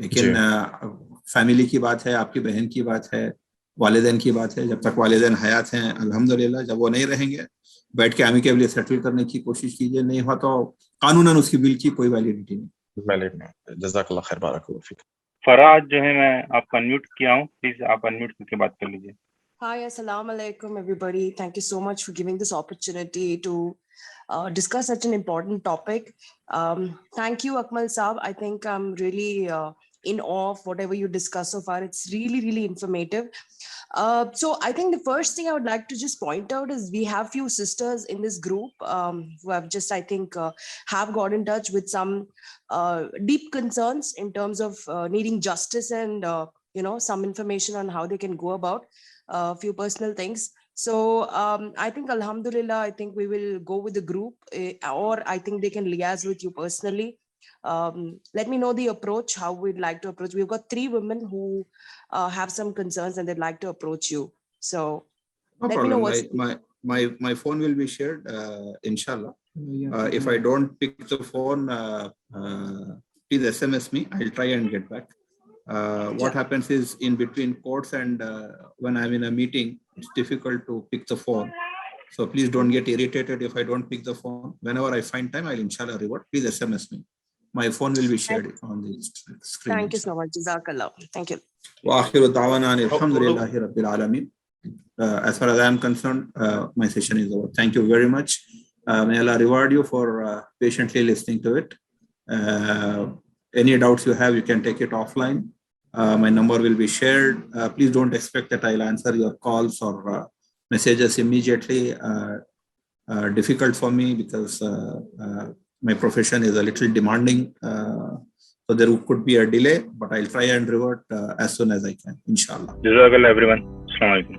लेकिन family की बात है, आपकी बहन की बात है, वालिदैन की बात है. जब तक वालिदैन हयात हैं अल्हम्दुलिल्लाह, जब वो नहीं रहेंगे बैठ के एमिकेबली सेटल करने की कोशिश कीजिए. नहीं हुआ तो कानूनन उसकी बिल की कोई वैलिडिटी नहीं. जज़ाकल्लाह खैर, बारकल्लाह फीक. फराज जो है, मैं आपको अनम्यूट किया हूँ, प्लीज आप अनम्यूट करके बात कर लीजिए. Hi, assalamu alaikum, everybody. Thank you so much for giving this opportunity to discuss such an important topic. Thank you, Akmal Saab. I think I'm really in awe of whatever you discussed so far. It's really, really informative. So I think the first thing I would like to just point out is we have few sisters in this group who have just, I think, have got in touch with some deep concerns in terms of needing justice and, some information on how they can go about a few personal things. So I think, alhamdulillah, I think we will go with the group, or I think they can liaise with you personally. Let me know the approach, how we'd like to approach. We've got 3 women who have some concerns and they'd like to approach you. So no let problem. me know My phone will be shared, inshallah. If I don't pick the phone, please SMS me. I'll try and get back. What happens is, in between courts and when I'm in a meeting, it's difficult to pick the phone. So please don't get irritated if I don't pick the phone. Whenever I find time, I'll inshallah revert. Please SMS me. My phone will be shared on the screen. Thank you so much. Jazakallah. Thank you. Wa akhiru da'wana alhamdulillahi rabbil alameen. As far as I am concerned, my session is over. Thank you very much. May Allah reward you for patiently listening to it. Any doubts you have, you can take it offline. My number will be shared. Please don't expect that I'll answer your calls or messages immediately. Difficult for me because my profession is a little demanding. So there could be a delay, but I'll try and revert as soon as I can, inshallah. Jazakallah everyone. Assalamu alaikum.